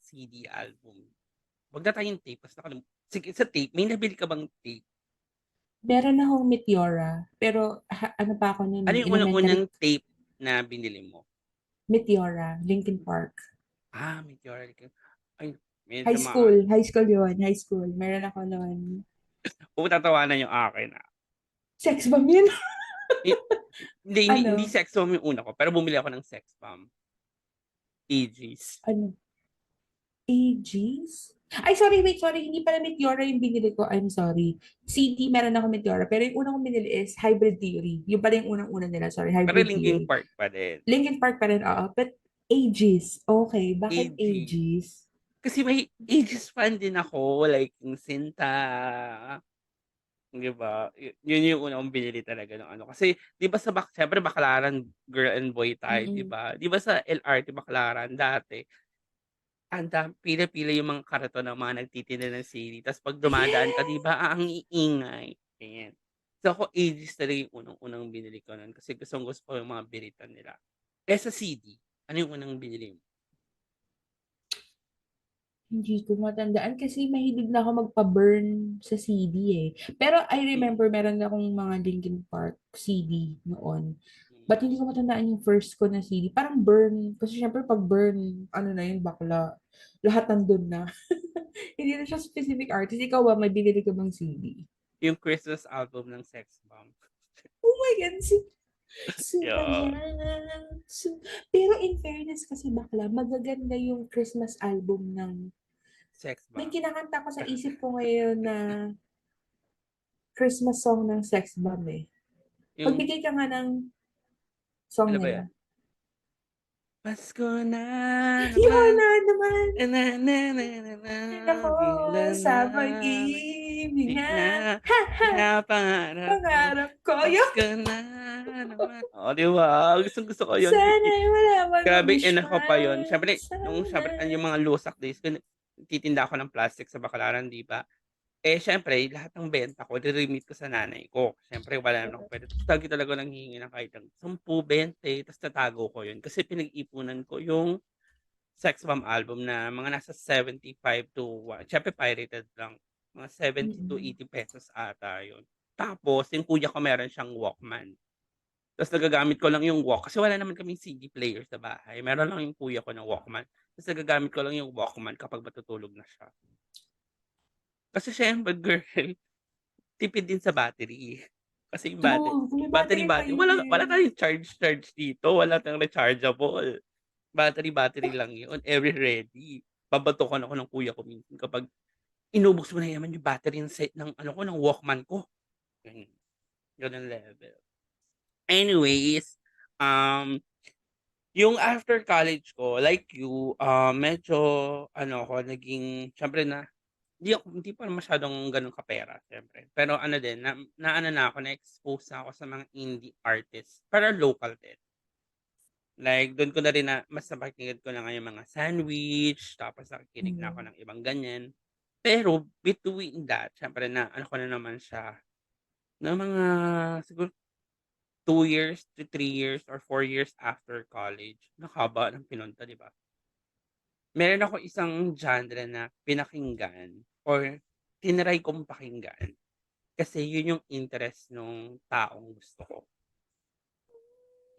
CD album. Wag na tayong tape. Basta sige, sa tape, may nabili ka bang tape? Meron akong Meteora, pero ano pa ako nun Ano eh, yung elementary. unang-unang tape na binili mo? Meteora, Linkin Park. Meteoric. Ay, medyo High school yun, high school. Meron ako noon. tatawanan yung akin, Sex bomb yun? Hi hindi Ano? sex bomb yung una ko, pero bumili ako ng sex bomb. AGs. Ano? AGs? Ay, sorry, wait, sorry. Hindi pala Meteora yung binili ko. I'm sorry. CD, meron ako Meteora. Pero yung unang kong binili is Hybrid Theory. Yung pala yung unang-una nila. Sorry, Pero Hybrid Linkin Theory. Park pa din. Linkin Park pa rin, oo. But ages. Okay, bakit AG. ages? Kasi may AGs fan din ako, like yung Sinta. 'Di ba? Yun yung una kong binili talaga ng ano. Kasi 'di ba sa siyempre Baclaran girl and boy tayo, 'di Mm-mm. ba? 'Di ba sa LRT Baclaran dati, pila-pila yung mga karaton ng mga nagtitinda ng sili. Tas 'pag dumadaan ka, 'di ba, ang iingay, ganyan. So ako ages talaga yung unang-unang binili ko nun kasi gustong-gusto ko yung mga biritan nila. Eh, sa CD, ano yung unang binili mo? Hindi ko matandaan kasi mahilig na ako magpa-burn sa CD eh. Pero I Mm. remember meron akong mga Linkin Park CD noon. Mm. Ba't hindi ko matandaan yung first ko na CD? Parang burn. Kasi syempre pag burn, ano na yun, bakla. Lahat nandun na. Hindi na siya specific artist. Ikaw ba, may binili ka bang CD? Yung Christmas album ng Sex Bomb. Oh my God, super Yeah, yan. Pero in fairness kasi bakla, magaganda yung Christmas album ng Sex may Bomb. kinakanta ko sa isip ko ngayon na Christmas song ng Sex Bomb eh. Yung Pagbigay ka nga ng song ano ba 'yan? nila. Pasko na Yun naman, na naman! na na na na na na, Yun ako bilang sa na pag-ibig di na. na Ha ha! pinapangarap ko. Pangarap ko yun. Pasko na naman. Oh, 'di ba? Gustong-gusto ko 'yun. Sana'y wala man Grabe mag-wish ina pa. ko pa 'yun. Sana. Siyempre yung mga lusak days ko nagtitinda ako ng plastic sa Baclaran, 'di ba? Eh, siyempre lahat ng benta ko nire-remit ko sa nanay ko. Siyempre wala naman akong pera, tapos lagi talaga ako nanghihingi ng kahit ng 10, 20 tapos tatago ko 'yun kasi pinag-ipunan ko yung Sex Bomb album na mga nasa 75 to siyempre pirated lang, mga 70 to Mm-mm. 80 pesos ata 'yun. Tapos yung kuya ko meron siyang Walkman, tapos nagagamit ko lang yung kasi wala naman kaming CD player sa bahay, meron lang yung kuya ko na Walkman, tapos nagagamit ko lang yung Walkman kapag matutulog na siya. Kasi siyempre girl, tipid din sa battery. Kasi yung True. May battery battery pa battery yun wala eh. tayong charge dito, wala tayong rechargeable. Battery lang yun, ever ready. Babatukan ako ng kuya ko minsan kapag inubos mo na naman yung battery ng set ng ano ko, ng Walkman ko, ganyan, gano'ng level. Anyways, um, yung after college ko like you, medyo ano ako naging siyempre na hindi pa masyadong gano'n kapera siyempre. Pero ano din naano na ako, na-expose na ako sa mga indie artists, pero local din. Like dun ko na rin na mas napakinggan ko na nga yung mga Sandwich, tapos nakikinig na ako Hmm. ng ibang ganyan. Pero between that siyempre na ano ko na naman siya, ng mga siguro 2 years to 3 years or 4 years after college. Ang haba ng pinunta, 'di ba? Meron akong isang genre na pinakinggan or tinry kong pakinggan kasi yun yung interest nung taong gusto ko.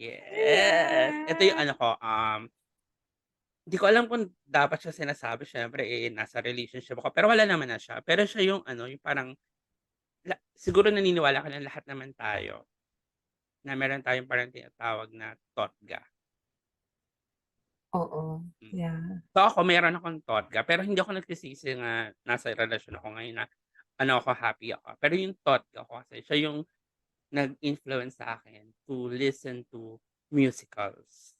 Yes! Ito yung Yeah. ano ko, di ko alam kung dapat siya sinasabi siyempre, nasa relationship ako pero wala naman na siya. Pero siya yung ano, yung parang siguro naniniwala ka na lahat naman tayo na meron tayong parang tinatawag na totga. Oo, Hmm. yeah. So ako meron akong totga pero hindi ako nagsisisi nga nasa relasyon ako ngayon na ano ako, happy ako. Pero yung totga ko kasi siya yung nag-influence sa akin to listen to musicals.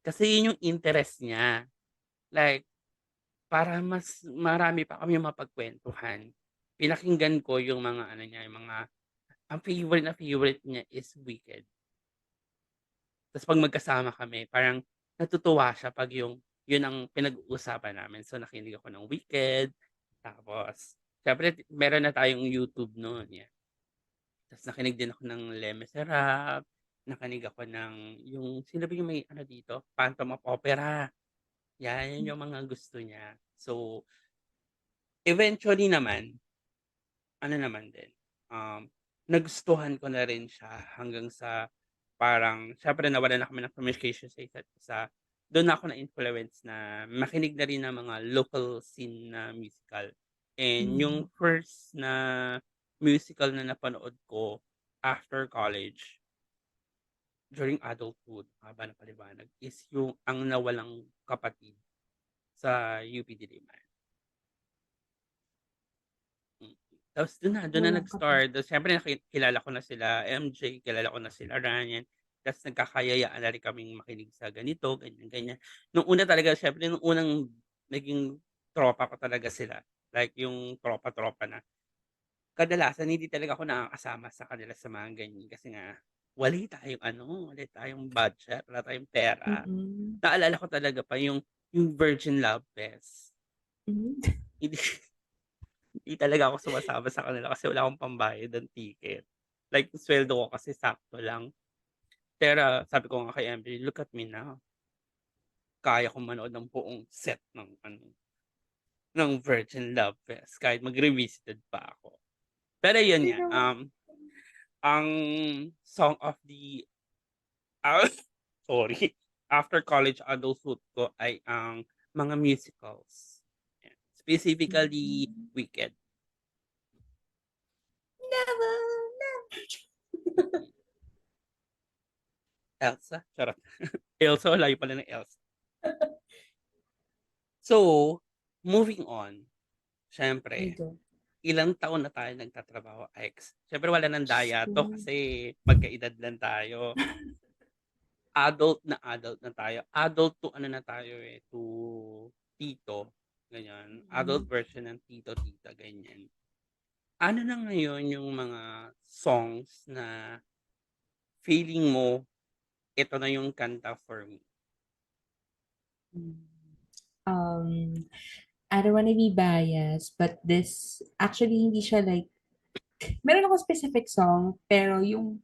Kasi yun yung interest niya. Like, para mas marami pa kaming mapagkuwentuhan, pinakinggan ko yung mga ano niya, yung mga ang favorite na favorite niya is Wicked. Tas 'pag magkasama kami parang natutuwa siya 'pag yun ang pinag-uusapan namin. So, nakinig ako ng Wicked, tapos siyempre meron na tayong YouTube noon, yan. Tas nakinig din ako ng Les Misérables, nakinig ako ng yung sino ba yung may ano dito, Phantom of Opera, yan, yun yung mga gusto niya. So, eventually naman, ano naman din, nagustuhan ko na rin siya hanggang sa parang siyempre nawalan na kami ng communication sa isa't isa. Dun na ako na-influence na makinig na rin ng mga local scene na musical. And Hmm. yung first na musical na napanood ko after college, during adulthood, haba ng paliwanag, is yung Ang Nawalang Kapatid sa UP Diliman. Mm. Tapos dun na Walang kapat nag-start, tapos siyempre kilala ko na sila MJ, kilala ko na sila Ryan, tapos nagkakayayaan na rin kaming makinig sa ganito, ganyan, ganyan. Nung una talaga siyempre nung unang naging tropa ko talaga sila, like yung tropa-tropa na. Kadalasan hindi talaga ako nakakasama sa kanila sa mga ganyan kasi nga wala tayong budget, wala tayong pera. mm. Naalala ko talaga pa yung Virgin Love Fest. Hmm. Hindi Hindi talaga ako sumasama sa kanila kasi wala akong pambayad ng ticket. Like sweldo ko kasi sakto lang. Pero sabi ko nga kay MJ, "Look at me now, kaya kong manood ng buong set ng ano, ng Virgin Love Fest kahit mag-revisited pa ako." Pero yun nga, Pero ang song of the ah, sorry, after college adulthood ko ay ang mga musicals. Yan. Specifically, mm. Wicked. Never, never. Mm. Elsa? Charot. Elsa, ang layo pala ng Elsa. So, moving on, You siyempre, go. ilang taon na tayo nagtatrabaho, siyempre wala ng Diyos daya ko. 'to kasi magkaedad lang tayo. Adult na tayo. Adult to ano na tayo, to tito, ganyan. Adult Mm. version ng tito, tita, ganyan. Ano na ngayon yung mga songs na feeling mo, ito na yung kanta for me? Um, I don't wanna be biased, but this actually hindi siya like meron akong specific song, pero yung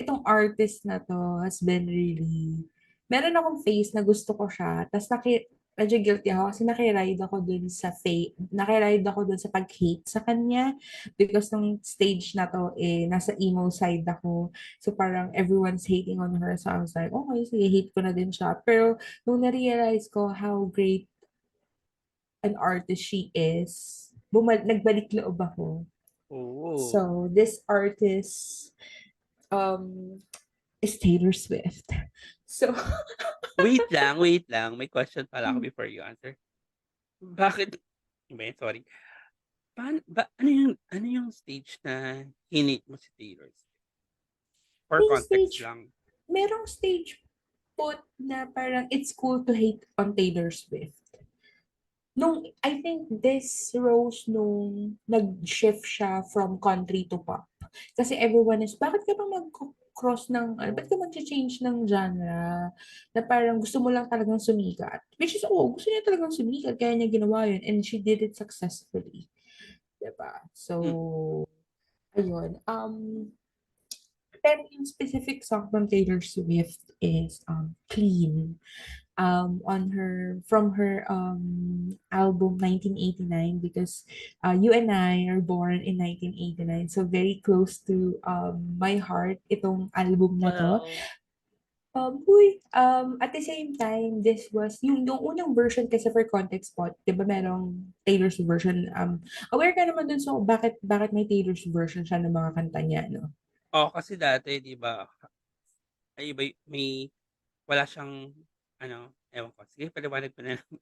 itong artist na 'to has been really meron akong phase na gusto ko siya ta's medyo guilty ako kasi naki-ride ako dun sa pag-hate sa kanya because nung stage na 'to, nasa emo side ako. So, parang everyone's hating on her. So, I was like, "Okey, sige hate ko na din siya." Pero nung na-realize ko how great an artist she is, nagbalik loob ako. Oo. So, this artist, um is Taylor Swift. So, Wait lang, may question pala ako before you answer. Bakit ano ba yun, sorry. Ano yung stage na hinate mo si Taylor Swift? For may context stage, lang. merong stage put na parang it's cool to hate on Taylor Swift. I think this rose nung nag-shift siya from country to pop. Kasi everyone is, bakit ka ba mag-cross ng, bakit ka mag-change ng genre? Na parang gusto mo lang talagang sumikat. Which is, gusto niya talagang sumikat, kaya niya ginawa yun. And she did it successfully. Diba? Mm. So, ayun. Pero yung specific song from Taylor Swift is Clean. On her from her album 1989, because you and I are born in 1989, so very close to my heart itong album na to. Wow. At the same time, this was yung unang version kasi, for context po, 'di ba merong Taylor's version, aware ka naman dun, so bakit may Taylor's version siya ng mga kanta niya, no? Oo, kasi dati 'di ba, ay iba wala siyang ano, ewan ko, sige paliwanag mo na lang.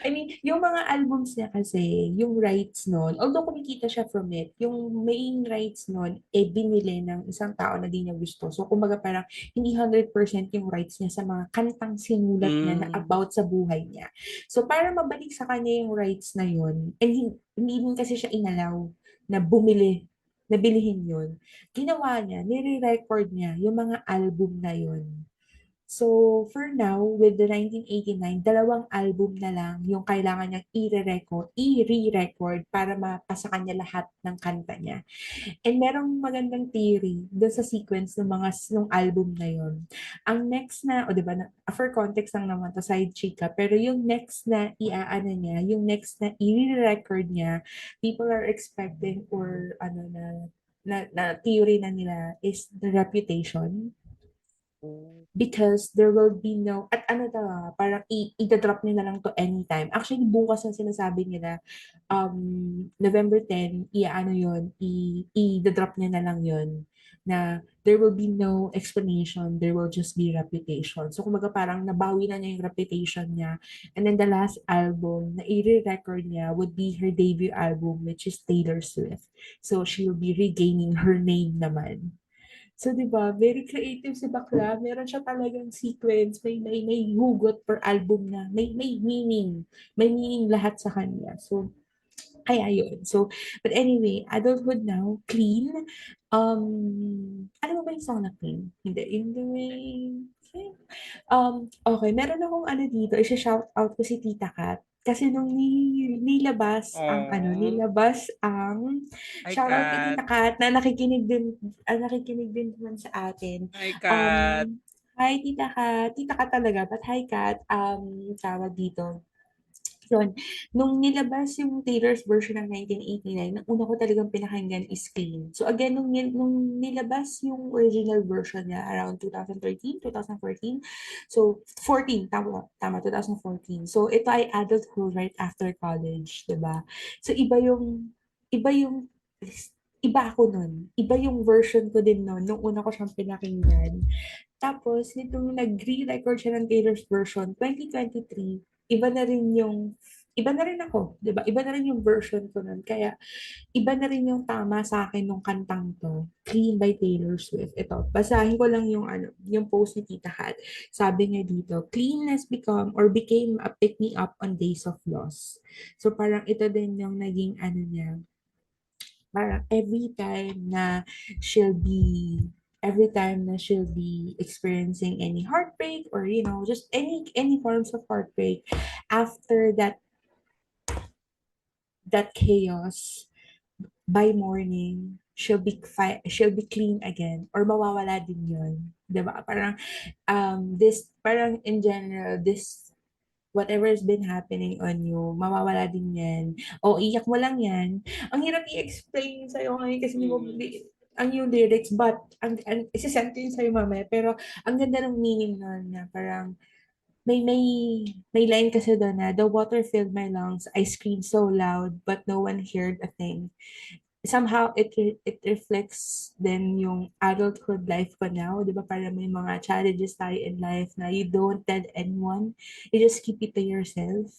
I mean, yung mga albums niya kasi, yung rights nun, although kumikita siya from it, yung main rights nun, binili ng isang tao na di niya gusto. So, kumbaga parang hindi 100% yung rights niya sa mga kantang sinulat niya na Hmm. about sa buhay niya. So, para mabalik sa kanya yung rights na yun, and hindi din kasi siya inalaw na na bilihin yun, ginawa niya, nire-record niya yung mga album na yun. So, for now, with the 1989, dalawang album na lang yung kailangan niyang i-re-record para mapasa kanya lahat ng kanta niya. And merong magandang theory doon sa sequence ng mga nung album na yun. Ang next na, o di ba, for context lang naman to, side chika, pero yung next na iaano niya, yung next na i-record niya, people are expecting, or ano na theory na nila is The Reputation, Oh. because there will be no, at ano daw, parang i-drop nila lang to anytime. Actually, bukas ang sinasabi nila, November 10, i-ano yun, i-drop niya na lang yun, na there will be no explanation, there will just be Reputation. So, kumaga parang nabawi na niya yung reputation niya. And then the last album na i-record niya would be her debut album, which is Taylor Swift. So, she'll be regaining her name naman. So, di ba, very creative si bakla. Meron siya talagang sequence, may hugot per album na, may meaning. May meaning lahat sa kanya. So, kaya yun. So, but anyway, Adulthood Now, Clean. Ano ba yung song na Clean? Hindi, in the way. Okay, meron akong ano dito, isa-shout out ko si Tita Kat. Kasi nung Oh. nilabas ang Hi, shout out kay Kat. Tita Kat na nakikinig din naman sa atin. Hi, Um, Kat. Hi Tita Kat talaga, but hi Kat, tawag dito. Yun, nung nilabas yung Taylor's version ng 1989, ang una ko talagang pinakinggan is Clean. So again, nung nilabas yung original version niya around 2013, 2014, so 14, tama, 2014. So ito ay adulthood right after college, 'di ba? So iba yung, iba ako nun. Iba yung version ko din nun, nung una ko siyang pinakinggan. Tapos, nitong nag-re-record siya ng Taylor's version, 2023, iba na rin ako, di ba? Iba na rin yung version ko nun. Kaya, iba na rin yung tama sa akin nung kantang to, Clean by Taylor Swift. Ito, basahin ko lang yung yung post ni Tita Hat. Sabi niya dito, clean has become or became a pick-me-up on days of loss. So, parang ito din yung naging ano niya, parang every time na she'll be experiencing any heartbreak, or just any forms of heartbreak, after that chaos, by morning she'll be clean again, or mawawala din yun, 'di ba? Parang this, parang in general, this, whatever has been happening on you, mawawala din yan. O, iyak mo lang yan. Ang hirap i-explain sa'yo ngayon kasi hindi mo, Mm. ang yung lyrics, but, isasend ko yun sa'yo mamaya, pero, ang ganda ng meaning nun, na parang, may, may, may line kasi doon na, the water filled my lungs, I screamed so loud, but no one heard a thing. Somehow it reflects then yung adulthood life ko now, 'di ba? Para may mga challenges tayo in life na you don't tell anyone, you just keep it to yourself.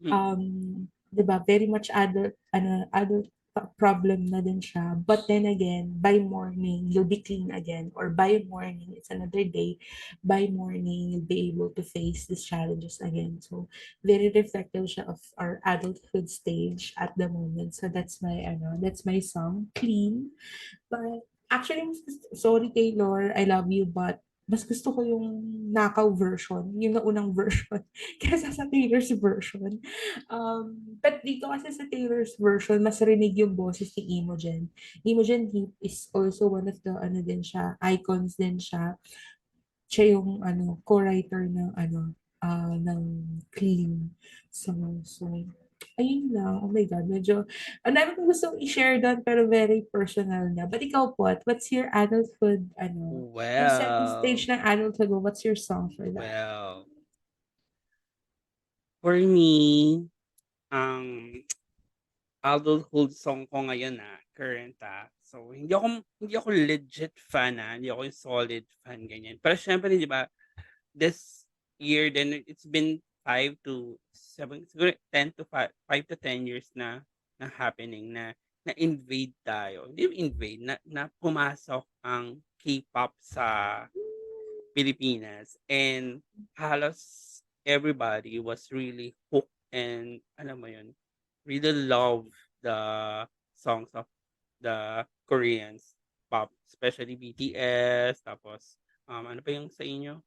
Mm. 'Di ba? Very much adult, problem na din siya. But then again, by morning, you'll be clean again. Or by morning, it's another day. By morning, you'll be able to face these challenges again. So, very reflective siya of our adulthood stage at the moment. So, that's my song, Clean. But actually, sorry Taylor, I love you, but mas gusto ko yung Nakaw version, yung naunang version, kaysa sa Taylor's version. But dito kasi sa Taylor's version, mas rinig yung boses ni Imogen. Imogen Heap is also one of the, din siya, icons din siya. Siya yung, co-writer ng, ng Clean. So, ayun lang. Oh my God, medyo, ang dami kong gustong i-share doon, pero very personal na. But ikaw po, what's your adulthood, yung second Well, stage ng adulthood mo, what's your song for that? well, for me, ang adulthood song ko ngayon, current, so hindi ako legit fan, hindi ako yung solid fan, ganyan. Pero siyempre 'di ba, this year then it's been 5 to 7 siguro 5 to 10 years na happening na-invade tayo. Hindi invade, na pumasok ang K-pop sa Pilipinas and halos everybody was really hooked and alam mo yun, really love the songs of the Koreans pop, especially BTS, tapos, ano pa yung sa inyo?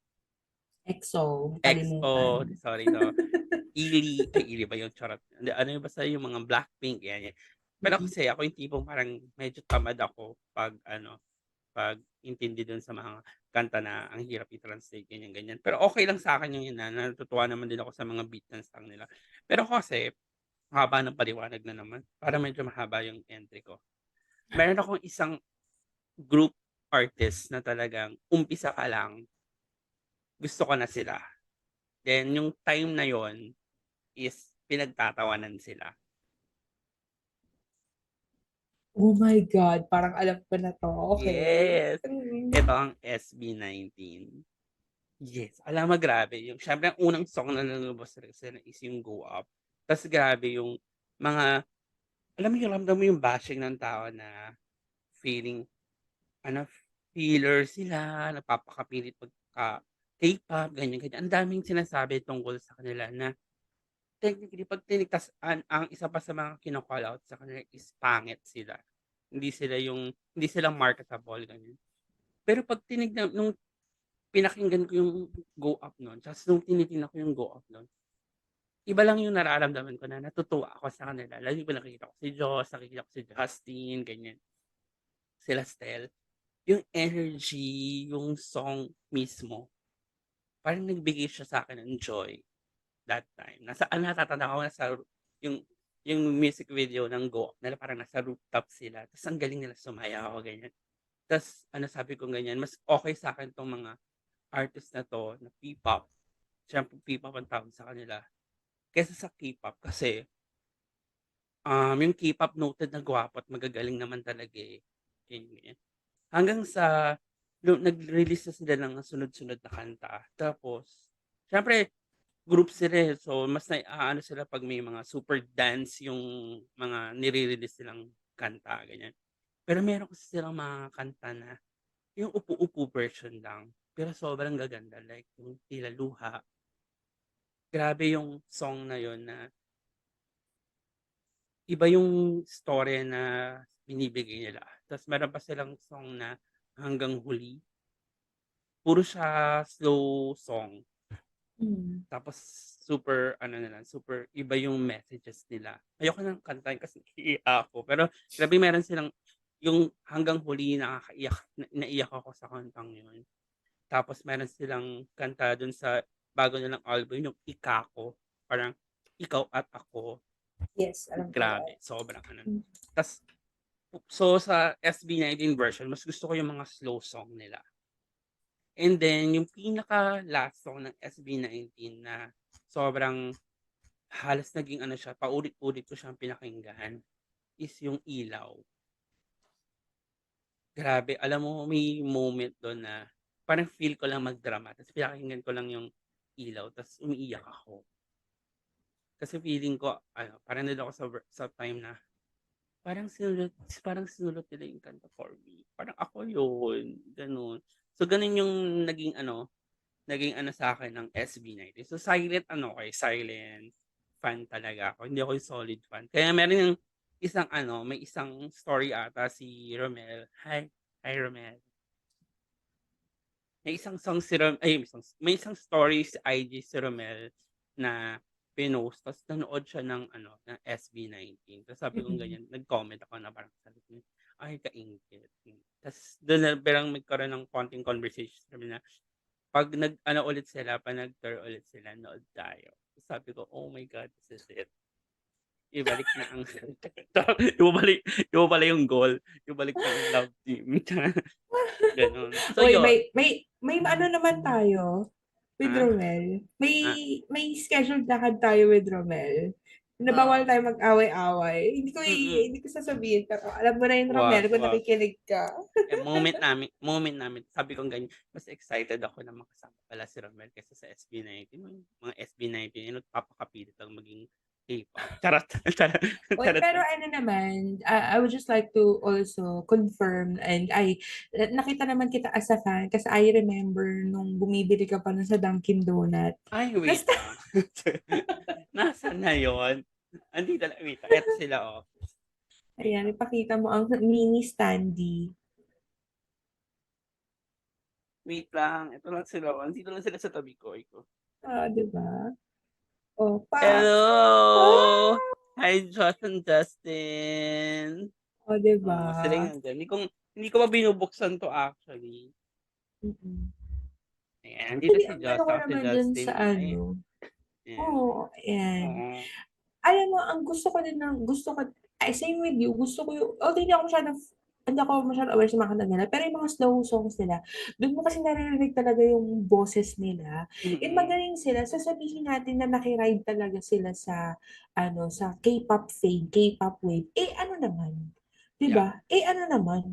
EXO, kalimutan. EXO, sorry, so ILI ba yun? Charot. Hindi, ano yung basta yung mga Blackpink, yan, yan. Pero Mm-mm. kasi ako yung tipong parang medyo tamad ako pag intindi dun sa mga kanta na ang hirap i-translate, ganyan, ganyan. Pero okay lang sa akin yung yun, natutuwa naman din ako sa mga beat ng song nila. Pero kasi, haba ng paliwanag na naman, para medyo mahaba yung entry ko. Meron akong isang group artist na talagang umpisa pa lang, gusto ko na sila. Then yung time na yon is pinagtatawanan sila. Oh my God, parang alam ko na to. Okay. Yes! Ito ang SB19. Yes, alam mo grabe yung siyempre ang unang song na lumabas talaga sila is yung Go Up. Tas grabe yung mga alam mo yung ramdam mo yung bashing ng tao na feeling ano, filler sila, napapakapilit pagka K-pop, ganyan, ganyan. Ang daming sinasabi tungkol sa kanila na technically 'pag tinigtas ang isa pa sa mga kino-call out sa kanila is pangit sila. Hindi sila marketable, ganyan. Pero 'pag tinignan nung pinakinggan ko yung Go Up nun, ta's nung tinitingnan ko yung Go Up nun, iba lang yung nararamdaman ko na natutuwa ako sa kanila. Lalo yung nakikita ko si Joss, nakikita ko si Justin, ganyan, sila Stell. Yung energy, yung song mismo, parang nagbigay siya sa'kin ng joy that time. Natatandaan ko yung yung music video ng Go Up nila parang nasa rooftop sila ta's ang galing nila sumayaw, ganyan. Ta's sabi ko ganyan, mas okey sa'kin 'tong mga artist na 'to na P-pop, siyempre P-pop ang tawag sa kanila, kaysa sa K-pop kasi, yung K-pop noted na gwapo at magagaling naman talaga, eh, ganyan, ganyan. Hanggang sa nag-release na sila ng sunod-sunod na kanta tapos siyempre group sila, eh, so mas naaano sila 'pag may mga super dance yung mga nire-release nilang kanta, ganyan. Pero meron kasi silang mga kanta na yung upu-upo version lang, pero sobrang gaganda like yung Tila Luha. Grabe yung song na yun na iba yung storya na binibigay nila. Ta's meron pa silang song na Hanggang Huli, puro siya slow song. Mm. Tapos super ano na lang, super iba yung messages nila. Ayoko ng kantahin kasi naiiyak ako, pero grabe meron silang yung Hanggang Huli nakakaiyak naiyak ako sa kantang yun. Tapos meron silang kanta dun sa bago nilang album yung Ikako, parang ikaw at ako, Yes, alam ko grabe yan. sobrang ano. Mm. Tas so sa SB19 version mas gusto ko yung mga slow song nila. And then yung pinaka-last song ng SB19 na sobrang halos naging ano siya, paulit-ulit ko siyang pinakinggan is yung Ilaw. Grabe, alam mo may moment dun na parang feel ko lang mag-drama ta's pinakinggan ko lang yung Ilaw ta's umiiyak ako. Kasi feeling ko ano, parang nandun ako sa time na parang sinulot nila yung kanta for me. Parang ako yun, gano'n. So, gano'n yung naging ano sa'kin ng SB19. So, silent fan talaga ako, hindi ako yung solid fan. Kaya meron yung may isang story ata si Romel. Hi Romel. May isang song si Rom ay may isang story sa IG si Romel na pinost ta's nanood siya ng SB19 ta's sabi kong Mm. ganyan, nag-comment ako na parang sabi ko, "Ay kainggit." Ta's dun na parang nagkaroon ng konting conversation kami na 'pag nag-tour ulit sila, nood tayo. Sabi ko, "Oh my God, this is it." Ibalik na ang ibabalik pala yung goal, ibalik na ang love team, gano'n. So Uy, yun, may ano naman tayo with ah, Romel. May ah, may scheduled lakad tayo with Romel. Na bawal oo, tayo mag-away-away. mm. Hindi ko sasabihin, pero alam mo na yun, Romel, kung Wag. nakikinig ka. Moment namin sabing kong ganyan, mas excited ako na makasama pala si Romel kaysa sa SB19. Yung mga SB19 yun nagpapakapilit lang maging K-pop. Charot, charot, Uy, charot pero lang. ano naman, I would just like to also confirm and nakita naman kita as a fan kasi I remember nung bumibili ka pa nun sa Dunkin Donut. Ay wait Basta, lang. Nasaan na yun? Andito na, wait lang, eto sila, oh, wait ayan, lang. ipakita mo ang mini standee. Wait lang, eto lang sila, oh, andito lang sila sa tabi ko, iko. Ah, di ba? O, Hello! ah! Hi, Josh and Justin. O, di ba? Oo, sila yung nandiyan. Hindi ko pa binubuksan 'to actually. Mm. Ayan, nandito Actually, si ang ano Josh ko tsaka si naman dun Justin, sa oh. Ayan, ano, ayan. oo, ayan. Oo. Alam mo, ang gusto ko, ay, same with you, gusto ko yung, although hindi ako masyadong aware sa mga kanta nila, pero yung mga slow songs nila, doon mo kasi naririnig talaga yung boses nila. And Mm, magaling sila, sasabihin natin na nakiride talaga sila sa K-pop fame, K-pop wave. Eh, ano naman? 'Di yeah. ba? Eh, ano naman?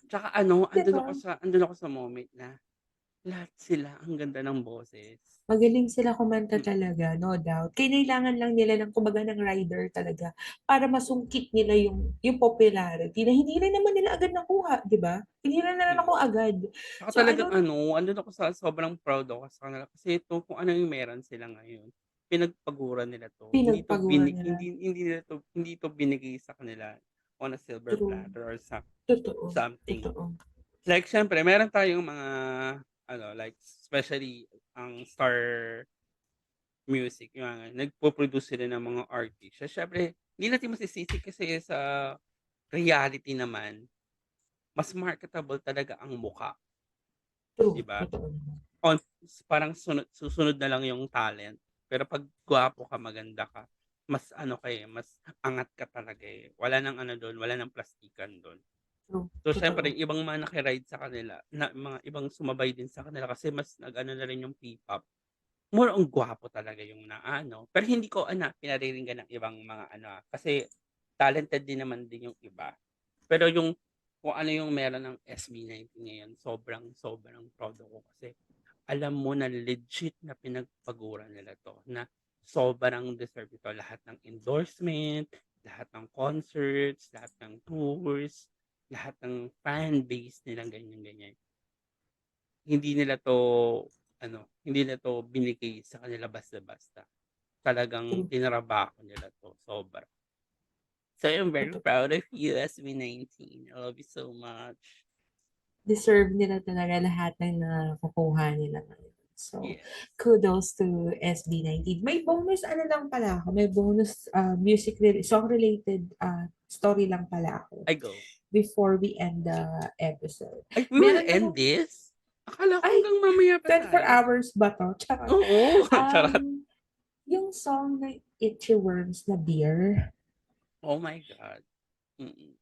Tsaka 'Di andun ba? ako sa moment na lahat sila ang ganda ng boses. Magaling sila kumanta Mm, talaga, no doubt. Kinailangan lang nila ng kumbaga ng rider talaga para masungkit nila yung popularity na hindi rin naman nila agad nakuha, 'di ba? Hindi rin nila mm. nakuha agad. Tsaka So I talagang don't andun ako sobrang proud ako sa kanila kasi ito kung ano yung meron sila ngayon, pinagpaguran nila 'to. pinagpaguran nila. Hindi 'to binigay sa kanila on a silver True. platter or Totoo, something. totoo. Like siyempre meron tayong mga like especially ang Star Music, yung mga nagpo-produce sila ng mga artist. So siyempre hindi natin masisisi kasi sa reality naman, mas marketable talaga ang mukha, 'di True, ba? totoo naman. On parang susunod na lang yung talent. Pero 'pag gwapo ka, maganda ka, mas mas angat ka talaga, eh. Wala ng dun, wala ng plastikan dun. True, So siyempre totoo. yung ibang mga naki-ride sa kanila na mga ibang sumabay din sa kanila kasi mas na rin yung P-pop, more on gwapo talaga yung pero hindi ko pinariringgan ng ibang mga kasi talented din naman din yung iba. Pero yung kung ano yung meron ng SB19 ngayon, sobrang sobrang proud ako kasi alam mo na legit na pinagpaguran nila 'to, na sobrang deserve ito, lahat ng endorsement, lahat ng concerts, lahat ng tours, lahat ng fan base nilang ganyan, ganyan. Hindi nila 'to binigay sa kanila basta-basta. Talagang True, tinrabaho nila 'to, sobra. So I'm very totoo. proud of you, SB19. I love you so much. Deserve nila talaga lahat ng nakukuha nila ngayon. So, Yes. kudos to SB19. May bonus ano lang pala ako, may bonus song related story lang pala ako I go. before we end the episode. Ay, we will Meron end akong, this? Akala ko ay, hanggang mamaya pa 24 tayo. hours ba to? Charot. Oo, charot. Yung song na Itchy Worms na Beer, Oh my God. Mm.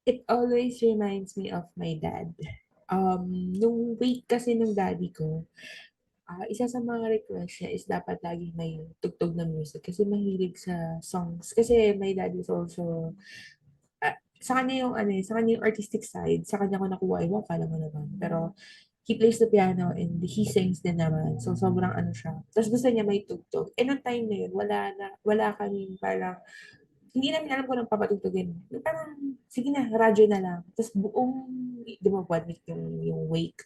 it always reminds me of my dad. Nung wake kasi nung daddy ko, isa sa mga request niya is dapat laging may tugtog na music kasi mahilig sa songs. Kasi my dad is also, sa kanya yung sa kanya yung artistic side, sa kanya ko nakuha, ewan ko, alam mo naman. Pero he plays the piano and he sings din naman. So sobrang ano siya. Tapos gusto niya may tugtog. Eh nung time na yun, wala kaming parang hindi namin alam kung anong papatugtugin. Parang, sige na, radyo na lang. Tapos buong, di ba, 1 week yung wake.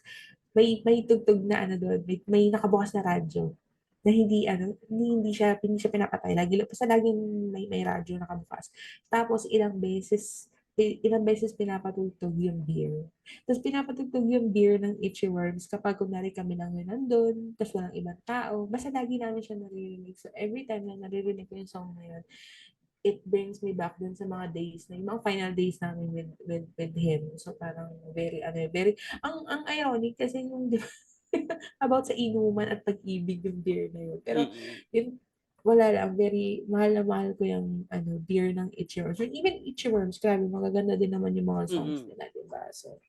May tugtog na ano doon, may nakabukas na radyo na hindi siya pinapatay. Basta laging may radyo nakabukas. Tapos ilang beses pinapatugtog yung beer. Tapos pinapatugtog yung beer ng Itchy Worms kapag kunwari kami lang yun nandun, tapos walang ibang tao. Basta lagi namin siya naririnig. So every time na naririnig ko yung song na yun, it brings me back dun sa mga days na yung mga final days namin with him. So parang ang ironic kasi yung about sa inuman at pag-ibig yung beer na yun. Pero Mm. yun, wala lang, very mahal na mahal ko yung beer ng Itchy Worms. And even Itchy Worms, grabe, magaganda din naman yung mga songs Mm. nila, diba? So,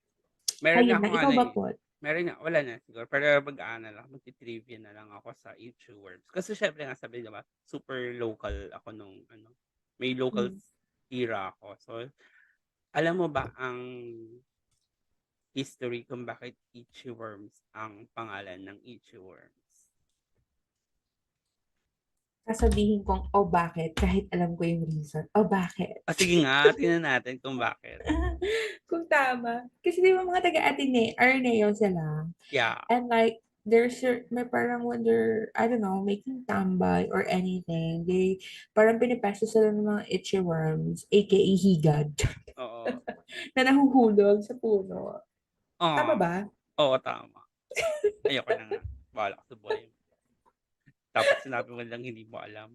Meron na ayun lang. akong Ikaw ano, ba eh, po? meron na wala na siguro pero mag-aano lang, magti-trivia na lang ako sa Itchy Worms. Kasi siyempre nga sabi, 'di ba, super local ako nung ano, may local Mm. era ako. So, alam mo ba ang history kung bakit Itchy Worms ang pangalan ng Itchy Worms? Sasabihin kong, oh bakit? Kahit alam ko yung reason. Oh bakit? Sige nga, tingnan natin kung bakit. Kung tama. Kasi di ba mga Ateneo sila. Yeah, And like, may parang when they're, I don't know, making tambay or anything, parang pinipesto sila ng mga itchy worms, aka higad, oo. na nahuhulog sa puno. Tama Oo, ba? oo, tama. Ayoko na nga, bahala ka sa buhay mo. Tapos sinabi mo lang hindi mo alam,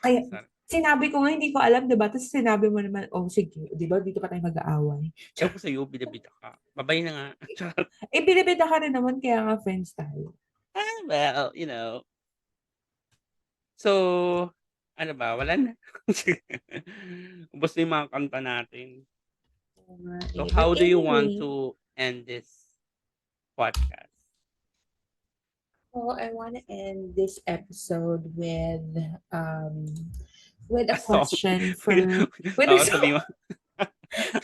Kaya, kakasar. sinabi ko nga, hindi ko alam, diba? Tapos sinabi mo naman, oh, sige, di ba? Dito pa tayo mag-aaway. Ewan ko sa'yo, bida-bida ka. Babay na nga. Charot. Eh, binibida ka rin naman, kaya nga friends tayo. Well, So, ano ba, wala na. Ubos na yung mga kanta natin. Oo nga So, eh. But how do you want anyway, to end this podcast? so I want to end this episode um with A a song? question for with a Oo, song. sabi mo,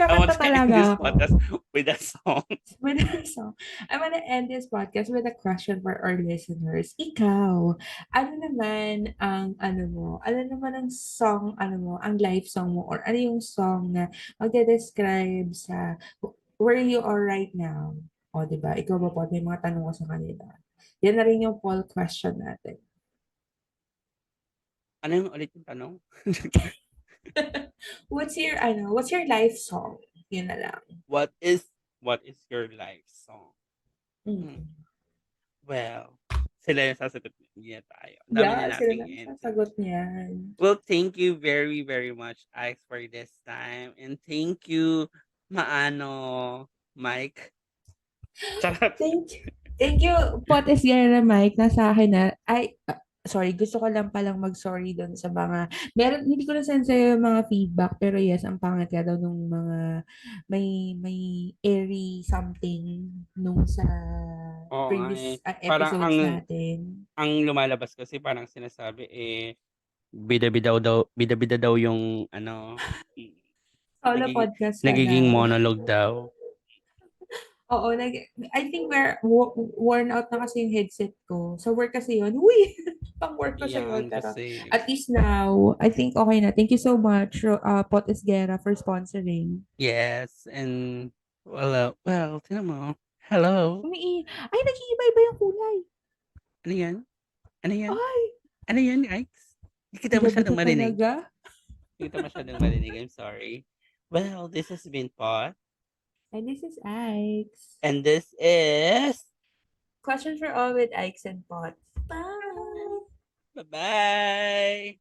I want Kakanta to end this talaga podcast ako. with a song. With a song. I want to end this podcast with a question for our listeners. Ikaw, ano naman ang song, ang life song mo, or ano yung song na magde-describe sa where you are right now? O, di ba? Ikaw ba po? May mga tanong ko sa kanila. Yan na rin yung poll question natin. Ano yung ulit yung tanong? What's your life song? Yun na lang. What is what is your life song? Hmm. Mm. Well, sila yung sasagot, hindi na tayo. Ang dami Yeah, na sila nating na i-answer. sasagot niyan. Well, thank you very, very much, Alex, for this time. And thank you, Maano, Mike. Charot. Thank you, Potes Guerra Mike. Nasa akin na. Sorry, gusto ko lang palang mag-sorry doon sa mga, hindi ko na send sa'yo yung mga feedback, pero yes, ang pangit ka daw nung mga, may airy something nung sa Oo nga eh. previous Parang episodes natin. ang lumalabas kasi parang sinasabi bida-bida daw yung Solo nagiging, podcast ka nagiging daw. monologue daw. Oo, I think worn out na kasi yung headset ko. Sa work kasi yun. Uy! Pang work ko siya yun. Yan Pero kasi. at least now, I think okay na. Thank you so much, Pot Esguerra, for sponsoring. Yes, and tingnan mo. Hello. Ay, nag-iiba-iba yung kulay. Ano yan? Ano yan? Ay, Ano yan, Ike's? Hindi kita bida-bida masyadong marinig. talaga. Hindi kita masyadong marinig. I'm sorry. Well, this has been Pot. And this is Ike's. And this is... Questions for all with Ike's and Pot. Bye! Bye-bye!